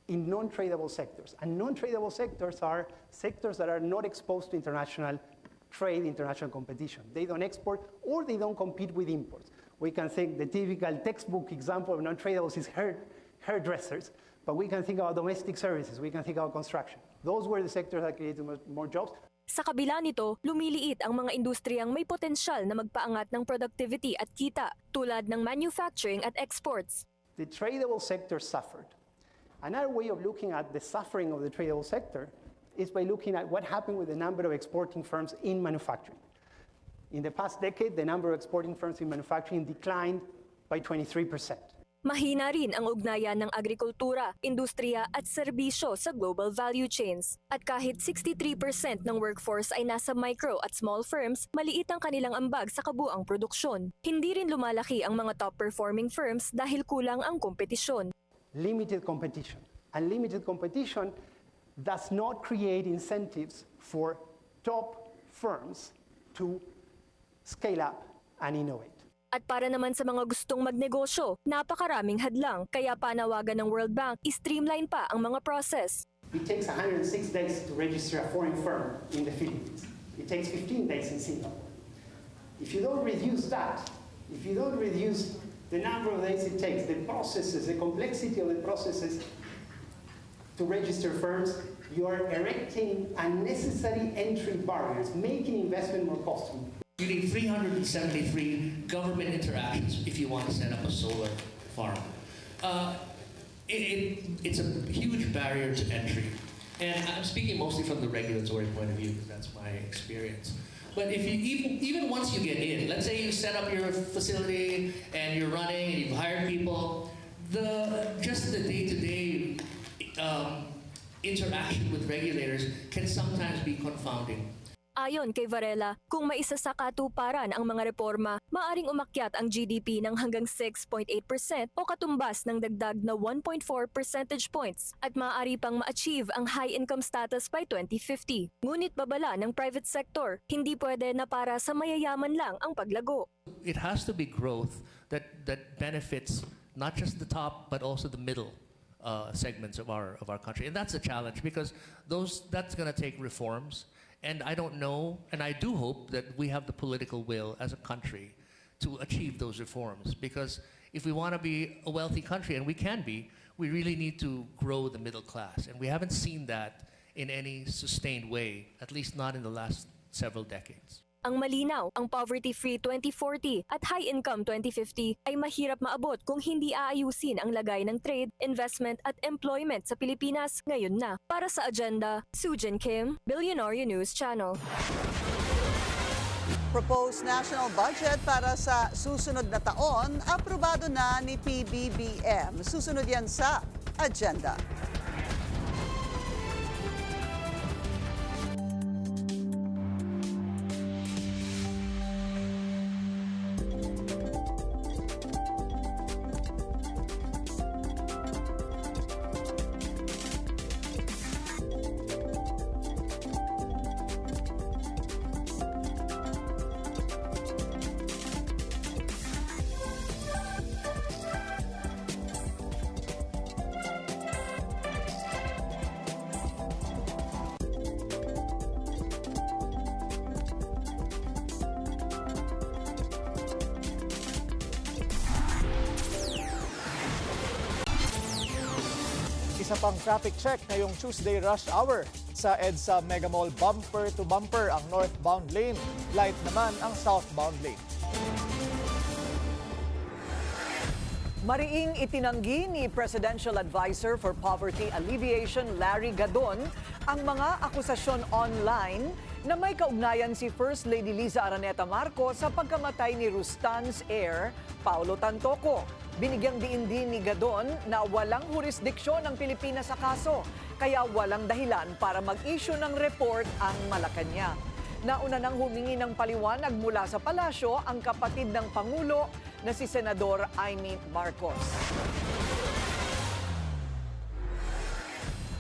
Speaker 22: in non-tradable sectors. And non-tradable sectors are sectors that are not exposed to international trade, international competition. They don't export or they don't compete with imports. We can think the typical textbook example of non-tradables is hairdressers, but we can think about domestic services, we can think about construction. Those were the sectors that created more jobs.
Speaker 1: Sa kabila nito, lumiliit ang mga industriyang may potensyal na magpaangat ng productivity at kita, tulad ng manufacturing at exports.
Speaker 22: The tradable sector suffered. Another way of looking at the suffering of the tradable sector is by looking at what happened with the number of exporting firms in manufacturing. In the past decade, the number of exporting firms in manufacturing declined by 23%.
Speaker 1: Mahina rin ang ugnayan ng agrikultura, industriya at serbisyo sa global value chains. At kahit 63% ng workforce ay nasa micro at small firms, maliit ang kanilang ambag sa kabuang produksyon. Hindi rin lumalaki ang mga top-performing firms dahil kulang ang kompetisyon.
Speaker 22: Limited competition. And limited competition does not create incentives for top firms to scale up and innovate.
Speaker 1: At para naman sa mga gustong magnegosyo, napakaraming hadlang, kaya panawagan ng World Bank, i-streamline pa ang mga process.
Speaker 22: It takes 106 days to register a foreign firm in the Philippines. It takes 15 days in Singapore. If you don't reduce that, if you don't reduce the number of days it takes, the processes, the complexity of the processes to register firms, you are erecting unnecessary entry barriers, making investment more costly.
Speaker 23: You need 373 government interactions if you want to set up a solar farm. It's a huge barrier to entry. And I'm speaking mostly from the regulatory point of view because that's my experience. But if you even once you get in, let's say you set up your facility and you're running and you've hired people, just the day-to-day interaction with regulators can sometimes be confounding.
Speaker 1: Ayon kay Varela, kung maisa sa katuparan ang mga reforma, maaring umakyat ang GDP ng hanggang 6.8% o katumbas ng dagdag na 1.4 percentage points at maaari pang ma-achieve ang high-income status by 2050. Ngunit babala ng private sector, hindi pwede na para sa mayayaman lang ang paglago.
Speaker 23: It has to be growth that benefits not just the top but also the middle segments of our country, and that's a challenge because that's going to take reforms. And I don't know, and I do hope that we have the political will as a country to achieve those reforms. Because if we want to be a wealthy country, and we can be, we really need to grow the middle class. And we haven't seen that in any sustained way, at least not in the last several decades.
Speaker 1: Ang malinaw, ang poverty-free 2040 at high-income 2050 ay mahirap maabot kung hindi aayusin ang lagay ng trade, investment at employment sa Pilipinas ngayon na. Para sa agenda, Sujin Kim, Billionaire News Channel.
Speaker 4: Proposed national budget para sa susunod na taon, aprobado na ni PBBM. Susunod yan sa agenda.
Speaker 3: Isa pang traffic check ngayong Tuesday rush hour. Sa EDSA Mega Mall, bumper to bumper ang northbound lane. Light naman ang southbound lane.
Speaker 2: Mariing itinanggi ni Presidential Advisor for Poverty Alleviation Larry Gadon ang mga akusasyon online na may kaugnayan si First Lady Liza Araneta Marcos sa pagkamatay ni Rustans heir Paulo Tantoco. Binigyang diin din ni Gadon na walang jurisdiksyon ang Pilipinas sa kaso, kaya walang dahilan para mag-issue ng report ang Malacanang. Nauna nang humingi ng paliwanag mula sa palasyo ang kapatid ng Pangulo na si Senador Amy Marcos.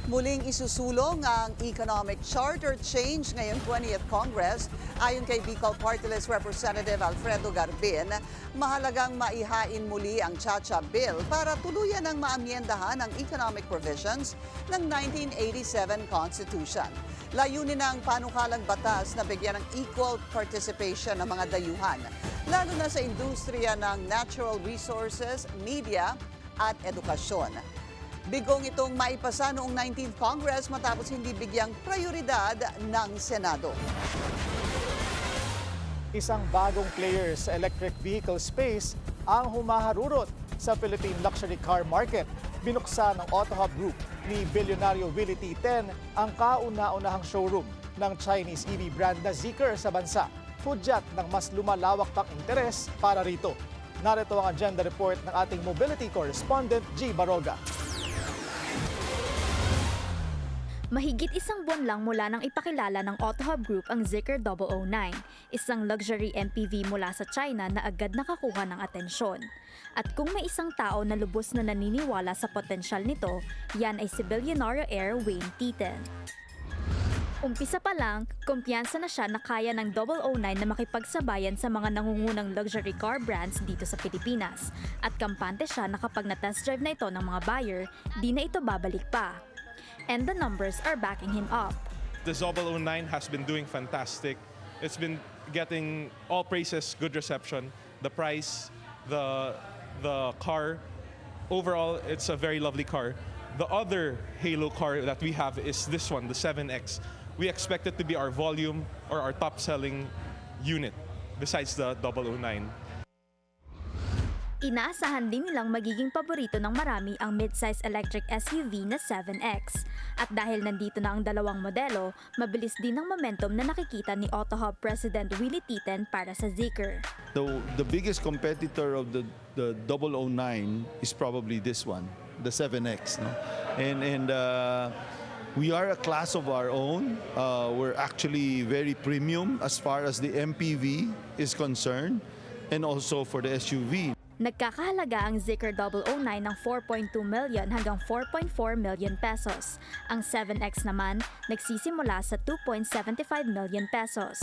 Speaker 4: Muling isusulong ang economic charter change ngayong 20th Congress. Ayon kay Bicol Party List Representative Alfredo Garbin, mahalagang maihain muli ang Chacha Bill para tuluyan ng maamyendahan ang economic provisions ng 1987 Constitution. Layunin ng panukalang batas na bigyan ng equal participation ng mga dayuhan, lalo na sa industriya ng natural resources, media at edukasyon. Bigong itong maipasa noong 19th Congress matapos hindi bigyang prioridad ng Senado.
Speaker 3: Isang bagong player sa electric vehicle space ang humaharurot sa Philippine luxury car market. Binuksan ng AutoHub Group ni Bilyonaryo Willie Titen ang kauna-unahang showroom ng Chinese EV brand na Zeekr sa bansa. Hudyat ng mas lumalawak pang interes para rito. Narito ang agenda report ng ating mobility correspondent G. Baroga.
Speaker 5: Mahigit isang buwan lang mula nang ipakilala ng AutoHub Group ang Zeekr 009, isang luxury MPV mula sa China na agad nakakuha ng atensyon. At kung may isang tao na lubos na naniniwala sa potensyal nito, yan ay si Bilyonaryo heir Wayne Titen. Umpisa pa lang, kumpiyansa na siya na kaya ng 009 na makipagsabayan sa mga nangungunang luxury car brands dito sa Pilipinas. At kampante siya na kapag na-test drive na ito ng mga buyer, di na ito babalik pa. And the numbers are backing him up.
Speaker 7: The 009 has been doing fantastic. It's been getting all praises, good reception. The price, the car, overall, it's a very lovely car. The other Halo car that we have is this one, the 7X. We expect it to be our volume or our top-selling unit besides the 009.
Speaker 5: Inaasahan din nilang magiging paborito ng marami ang mid-size electric SUV na 7X. At dahil nandito na ang dalawang modelo, mabilis din ang momentum na nakikita ni AutoHub President Willie Titen para sa Zeekr.
Speaker 9: The biggest competitor of the 009 is probably this one, the 7X. No? And we are a class of our own. We're actually very premium as far as the MPV is concerned and also for the SUV.
Speaker 5: Nagkakahalaga ang Zeekr 009 ng 4.2 million hanggang 4.4 million pesos. Ang 7X naman nagsisimula sa 2.75 million pesos.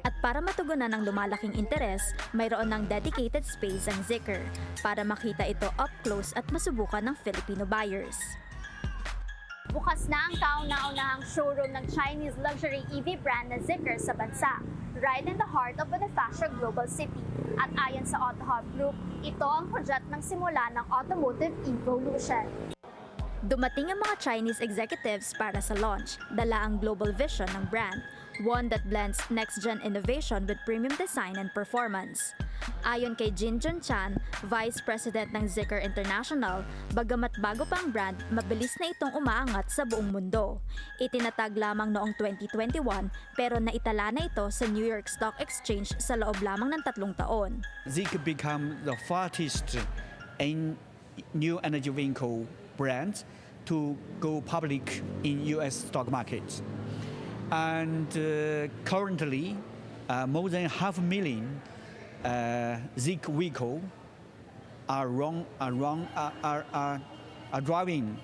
Speaker 5: At para matugunan ang lumalaking interes, mayroon ng dedicated space ang Zeekr para makita ito up close at masubukan ng Filipino buyers.
Speaker 24: Bukas na ang kauna-unahang showroom ng Chinese luxury EV brand na Zeekr sa bansa, right in the heart of Bonifacio Global City. At ayon sa AutoHub Group, ito ang project ng simula ng automotive evolution.
Speaker 5: Dumating ang mga Chinese executives para sa launch, dala ang global vision ng brand, one that blends next-gen innovation with premium design and performance. Ayon kay Jin Jun Chan, Vice President ng Zeekr International, bagamat bago pa ang brand, mabilis na itong umaangat sa buong mundo. Itinatag lamang noong 2021 pero naitala na ito sa New York Stock Exchange sa loob lamang ng 3 taon.
Speaker 25: Zeekr become the fastest in new energy vehicle brand to go public in US stock markets. And currently, more than 500,000 Zeekr vehicle are driving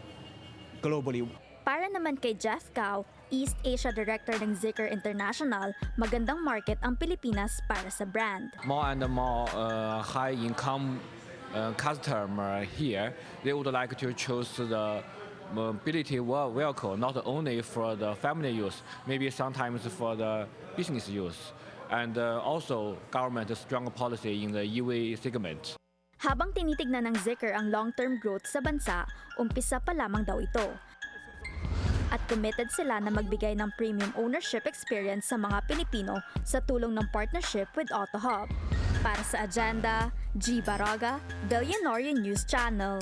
Speaker 25: globally.
Speaker 5: Para naman kay Jeff Cao, East Asia Director ng Zeekr International, magandang market ang Pilipinas para sa brand.
Speaker 26: More and more high-income customer here, they would like to choose the mobility vehicle not only for the family use, maybe sometimes for the business use. And also government strong policy in the EV segment.
Speaker 5: Habang tinitignan ng Zikr ang long-term growth sa bansa, umpisa pa lamang daw ito. At committed sila na magbigay ng premium ownership experience sa mga Pilipino sa tulong ng partnership with AutoHub. Para sa Agenda, G. Baraga, Billionaire News Channel.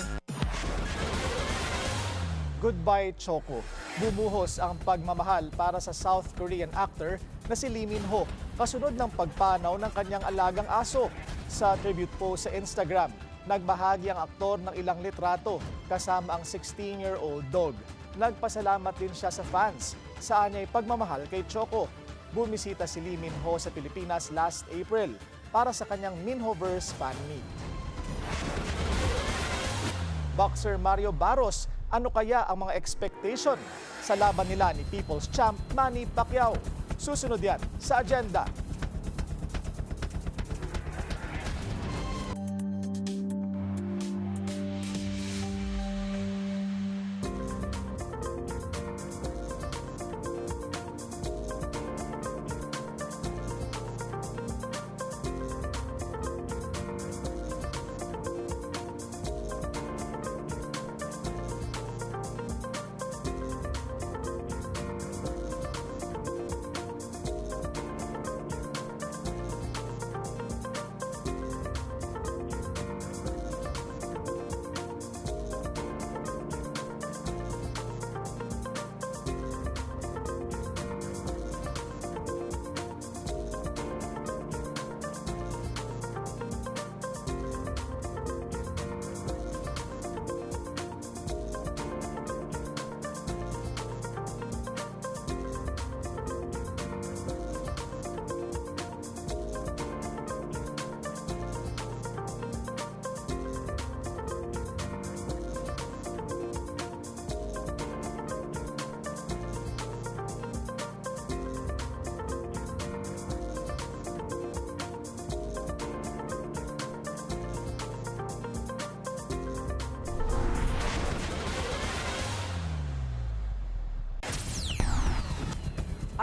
Speaker 3: Goodbye, Choco. Bumuhos ang pagmamahal para sa South Korean actor na si Lee Min-ho kasunod ng pagpanaw ng kanyang alagang aso. Sa tribute post sa Instagram, nagbahagi ang aktor ng ilang litrato kasama ang 16-year-old dog. Nagpasalamat din siya sa fans sa anyay pagmamahal kay Choco. Bumisita si Lee Min-ho sa Pilipinas last April para sa kanyang Minhoverse fan meet. Boxer Mario Barros, ano kaya ang mga expectation sa laban nila ni People's Champ Manny Pacquiao? Susunod yan sa Agenda.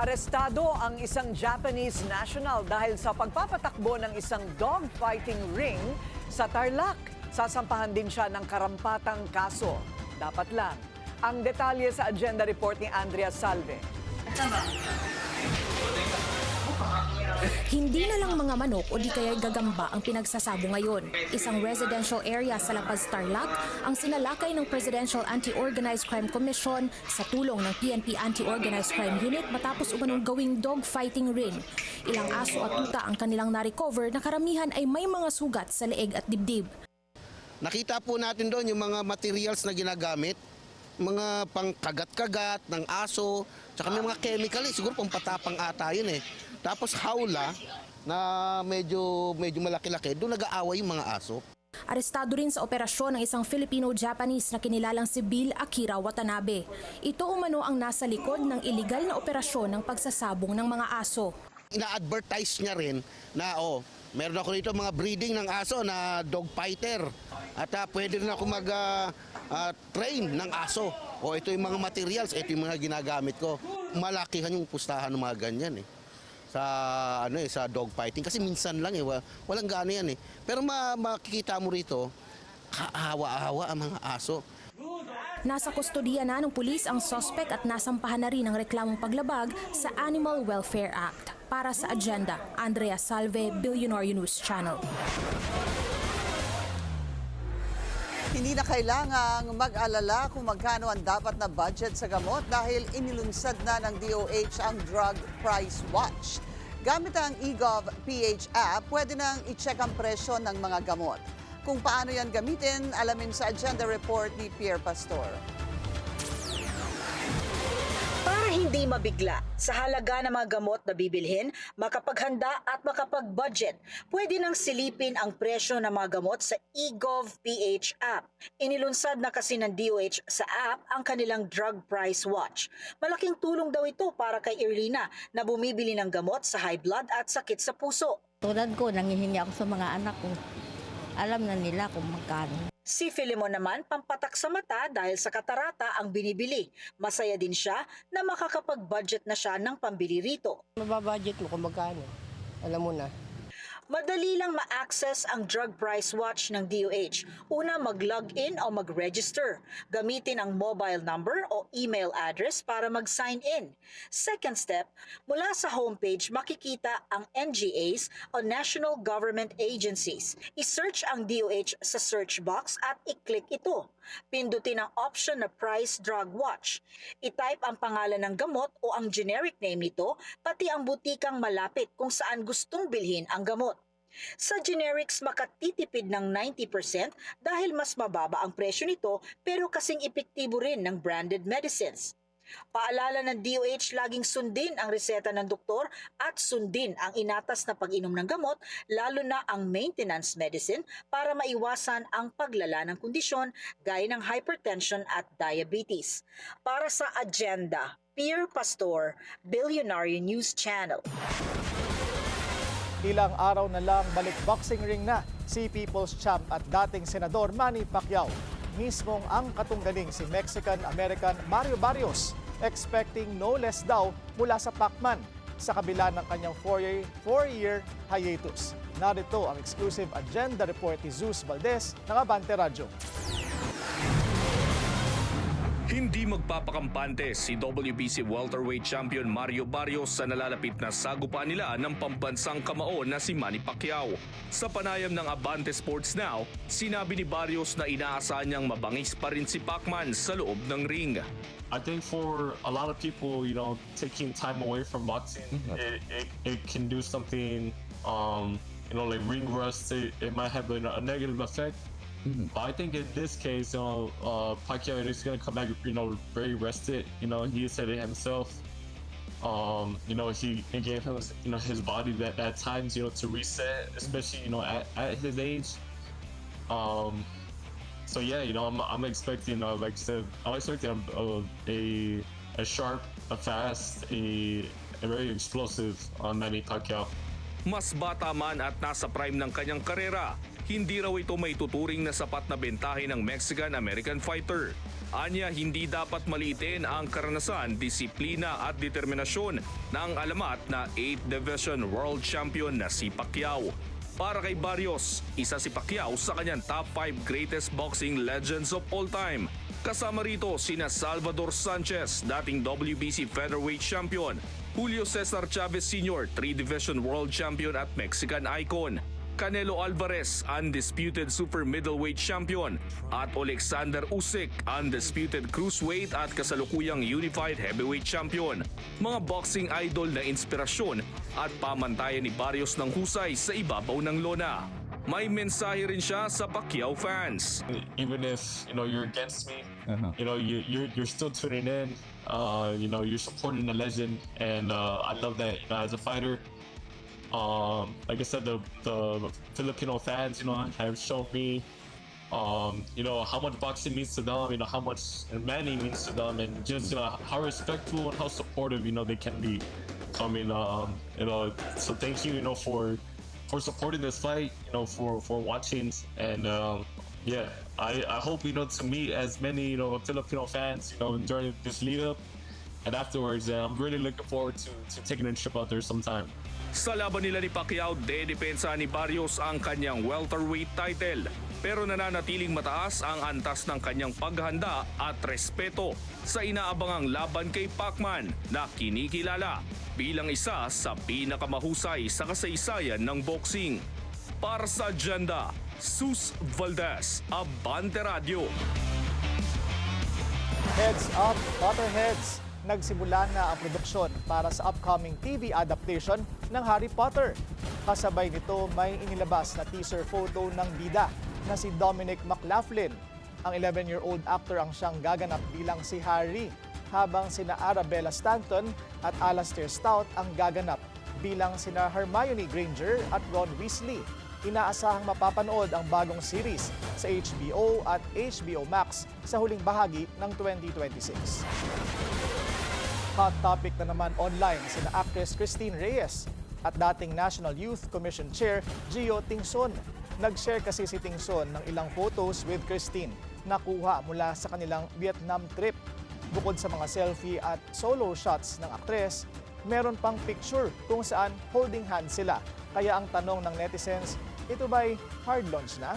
Speaker 2: Arestado ang isang Japanese national dahil sa pagpapatakbo ng isang dogfighting ring sa Tarlac. Sasampahan din siya ng karampatang kaso. Dapat lang. Ang detalye sa agenda report ni Andrea Salve.
Speaker 6: Hindi na lang mga manok o di kaya gagamba ang pinagsasabo ngayon. Isang residential area sa La Paz, Tarlac ang sinalakay ng Presidential Anti-Organized Crime Commission sa tulong ng PNP Anti-Organized Crime Unit matapos umanong gawing dogfighting ring. Ilang aso at tuta ang kanilang na-recover na karamihan ay may mga sugat sa leeg at dibdib.
Speaker 8: Nakita po natin doon yung mga materials na ginagamit, mga pangkagat-kagat ng aso, tsaka may mga chemical siguro pampatapang ata yun eh. Tapos hawla na medyo malaki-laki, doon nag-aaway yung mga aso.
Speaker 6: Arestado rin sa operasyon ng isang Filipino-Japanese na kinilalang si Bill Akira Watanabe. Ito umano ang nasa likod ng iligal na operasyon ng pagsasabong ng mga aso.
Speaker 8: Ina-advertise niya rin na meron ako dito mga breeding ng aso na dog fighter. At pwede rin ako mag-train ng aso. Ito yung mga materials, ito yung mga ginagamit ko. Malakihan yung pustahan ng mga ganyan eh. Sa dog fighting kasi minsan lang walang gana yan eh. Pero makikita mo rito, kaawa-awa ang mga aso.
Speaker 6: Nasa kustodiya na ng pulis ang suspect at nasampahan na rin ang reklamong paglabag sa Animal Welfare Act. Para sa Agenda, Andrea Salve, Billionaire News Channel.
Speaker 4: Hindi na kailangang mag-alala kung magkano ang dapat na budget sa gamot dahil inilunsad na ng DOH ang Drug Price Watch. Gamit ang eGov PH app, pwede nang i-check ang presyo ng mga gamot. Kung paano yan gamitin, alamin sa agenda report ni Pierre Pastor.
Speaker 18: Para hindi mabigla sa halaga ng mga gamot na bibilhin, makapaghanda at makapag-budget, pwede nang silipin ang presyo ng mga gamot sa eGov PH app. Inilunsad na kasi ng DOH sa app ang kanilang Drug Price Watch. Malaking tulong daw ito para kay Irlina na bumibili ng gamot sa high blood at sakit sa puso.
Speaker 10: Tulad ko, nangihingi ako sa mga anak ko. Alam na nila kung magkano.
Speaker 18: Si Filimon naman, pampatak sa mata dahil sa katarata ang binibili. Masaya din siya na makakapag-budget na siya ng pambili rito.
Speaker 10: Mababudget mo kung magkano. Alam mo na.
Speaker 18: Madali lang ma-access ang drug price watch ng DOH. Una, mag-log-in o mag-register. Gamitin ang mobile number o email address para mag-sign in. Second step, mula sa homepage makikita ang NGAs o National Government Agencies. I-search ang DOH sa search box at i-click ito. Pindutin ang option na Price Drug Watch. I-type ang pangalan ng gamot o ang generic name nito, pati ang butikang malapit kung saan gustong bilhin ang gamot. Sa generics, makatitipid ng 90% dahil mas mababa ang presyo nito pero kasing epektibo rin ng branded medicines. Paalala ng DOH, laging sundin ang reseta ng doktor at sundin ang inatas na pag-inom ng gamot, lalo na ang maintenance medicine para maiwasan ang paglala ng kondisyon gaya ng hypertension at diabetes. Para sa Agenda, Pierre Pastor, Billionaire News Channel.
Speaker 3: Ilang araw na lang balik boxing ring na si People's Champ at dating Senador Manny Pacquiao. Mismong ang katunggaling si Mexican-American Mario Barrios, expecting no less daw mula sa Pacman sa kabila ng kanyang 4-year hiatus. Narito ang exclusive agenda report ni Zeus Valdez ng Abante Radyo.
Speaker 11: Hindi magpapakampante si WBC welterweight champion Mario Barrios sa nalalapit na sagupaan nila ng pambansang kamao na si Manny Pacquiao. Sa panayam ng Abante Sports Now, sinabi ni Barrios na inaasahan niyang mabangis pa rin si Pacman sa loob ng ring.
Speaker 13: I think for a lot of people, taking time away from boxing, it can do something, like ring rust. It might have a negative effect. But I think in this case, Pacquiao is going to come back, very rested. He said it himself. He gave him, his body that times, to reset, especially, at his age. So yeah, I'm expecting, like I said, I'm expecting a sharp, a fast, a very explosive Manny Pacquiao.
Speaker 11: Mas bata man at nasa prime ng kanyang karera, hindi raw ito may tuturing na sapat na bentahe ng Mexican-American fighter. Anya, hindi dapat maliitin ang karanasan, disiplina at determinasyon ng alamat na 8th Division World Champion na si Pacquiao. Para kay Barrios, isa si Pacquiao sa kanyang top 5 greatest boxing legends of all time. Kasama rito sina Salvador Sanchez, dating WBC featherweight champion, Julio Cesar Chavez Sr., 3-division world champion at Mexican icon, Canelo Alvarez, undisputed super middleweight champion, at Alexander Usyk, undisputed cruiserweight at kasalukuyang unified heavyweight champion. Mga boxing idol na inspirasyon at pamantayan ni Barrios ng husay sa ibabaw ng lona. May mensahe rin siya sa Pacquiao fans.
Speaker 13: Even if you're against me, you're still tuning in. You're supporting the legend, and I love that. As a fighter, like I said, the Filipino fans, have shown me, how much boxing means to them, how much Manny means to them, and just how respectful and how supportive they can be. So thank you, for supporting this fight, for watching, and I hope to meet as many Filipino fans during this lead up and afterwards. I'm really looking forward to taking a trip out there sometime.
Speaker 11: Sa laban nila ni Pacquiao, dedepensa ni Barrios ang kanyang welterweight title. Pero nananatiling mataas ang antas ng kanyang paghanda at respeto sa inaabangang laban kay Pacman na kinikilala bilang isa sa pinakamahusay sa kasaysayan ng boxing. Para sa Agenda, Zeus Valdez, Abante Radio.
Speaker 3: Heads up, Potterheads! Nagsimula na ang produksyon para sa upcoming TV adaptation ng Harry Potter. Kasabay nito, may inilabas na teaser photo ng bida na si Dominic McLaughlin. Ang 11-year-old actor ang siyang gaganap bilang si Harry, habang sina Arabella Stanton at Alastair Stout ang gaganap bilang sina Hermione Granger at Ron Weasley. Inaasahang mapapanood ang bagong series sa HBO at HBO Max sa huling bahagi ng 2026. Hot topic na naman online sina actress Christine Reyes at dating National Youth Commission Chair Gio Tingson. Nag-share kasi si Tingson ng ilang photos with Christine na kuha mula sa kanilang Vietnam trip. Bukod sa mga selfie at solo shots ng aktres, meron pang picture kung saan holding hands sila. Kaya ang tanong ng netizens, ito ba'y hard launch na?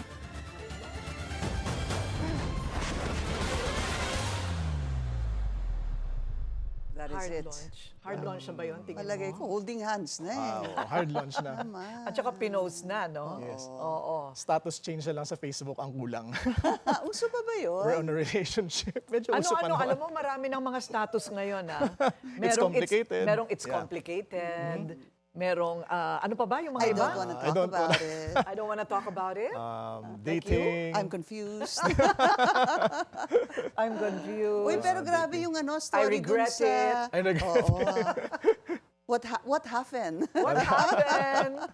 Speaker 4: That is
Speaker 2: Hard
Speaker 4: it.
Speaker 2: launch. Hard launch na ba yun? Tingin
Speaker 4: Malagay
Speaker 2: mo?
Speaker 4: ko, holding hands na eh.
Speaker 3: Wow, hard launch na.
Speaker 4: Tama.
Speaker 2: At saka pinost na, no?
Speaker 3: Yes.
Speaker 2: Oo.
Speaker 3: Status change na lang sa Facebook ang kulang.
Speaker 4: Uso pa ba yun?
Speaker 3: We're on a relationship. Medyo uso pa naman.
Speaker 2: Alam mo, marami ng mga status ngayon, ah.
Speaker 3: It's complicated.
Speaker 2: Merong it's
Speaker 3: Yeah.
Speaker 2: complicated. Merong, ano pa ba yung mga
Speaker 4: I
Speaker 2: iba?
Speaker 4: don't wanna talk about it.
Speaker 2: I don't wanna talk about it.
Speaker 4: Like you?
Speaker 3: Dating.
Speaker 4: I'm confused.
Speaker 2: I'm confused.
Speaker 4: Uy, pero grabe yung story dun
Speaker 2: regret
Speaker 4: sa...
Speaker 2: it.
Speaker 3: I regret
Speaker 4: Oo. What happened?
Speaker 2: What happened?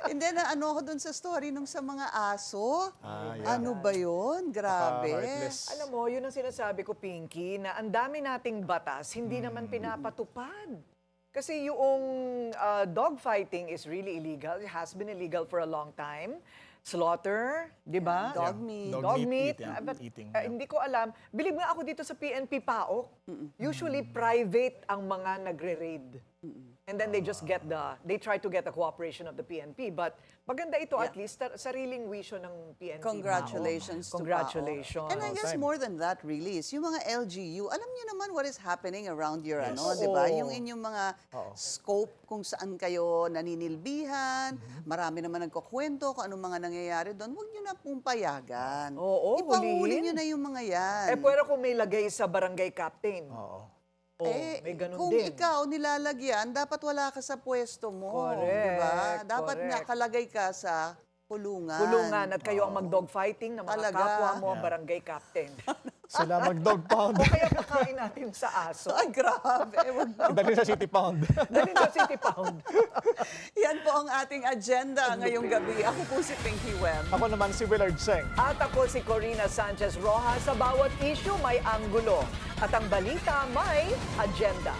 Speaker 4: Hindi na ako dun sa story nung sa mga aso.
Speaker 3: yeah.
Speaker 4: Ano ba yun? Grabe.
Speaker 3: Heartless.
Speaker 2: Alam mo, yun ang sinasabi ko, Pinky, na ang dami nating batas, hindi naman pinapatupad. Kasi yung dogfighting is really illegal. It has been illegal for a long time. Slaughter, di ba?
Speaker 4: Dog meat.
Speaker 3: Dog meat,
Speaker 2: meat.
Speaker 3: yeah,
Speaker 2: But,
Speaker 3: eating,
Speaker 2: hindi ko alam. Bilib nga ako dito sa PNP PAOK. Usually private ang mga nagre-raid. And then they just they try to get the cooperation of the PNP. But maganda ito, at least, sariling wisyo ng PNP.
Speaker 4: Congratulations to
Speaker 2: Congratulations.
Speaker 4: PAOK. And I guess more than that really is yung mga LGU, alam niyo naman what is happening around your
Speaker 3: Yes.
Speaker 4: di ba?
Speaker 2: Oo.
Speaker 4: Yung inyong mga scope kung saan kayo naninilbihan, marami naman nagkukwento kung anong mga nangyayari doon. Huwag niyo na pong payagan.
Speaker 2: Oo,
Speaker 4: Ipahuli
Speaker 2: hulihin.
Speaker 4: niyo na yung mga yan.
Speaker 2: Pero kung may lagay sa barangay captain.
Speaker 3: Oo.
Speaker 2: May ganun
Speaker 4: kung
Speaker 2: din.
Speaker 4: ikaw nilalagyan, dapat wala ka sa pwesto mo.
Speaker 2: Correct,
Speaker 4: Di ba? Dapat
Speaker 2: correct.
Speaker 4: nakalagay ka sa kulungan.
Speaker 2: Kulungan at kayo ang mag-dogfighting ng mga
Speaker 4: Talaga.
Speaker 2: kapwa mo, barangay captain.
Speaker 3: Sila mag-dog pound.
Speaker 2: O kaya pakain natin sa aso.
Speaker 4: Ay, grabe. Wag na.
Speaker 3: Dali sa City Pound.
Speaker 2: Dali sa City Pound.
Speaker 4: Yan po ang ating agenda ngayong gabi. Ako po si Pinky Webb.
Speaker 3: Ako naman si Willard Seng.
Speaker 2: At ako si Corina Sanchez Rojas. Sa bawat issue may anggulo. At ang balita may agenda.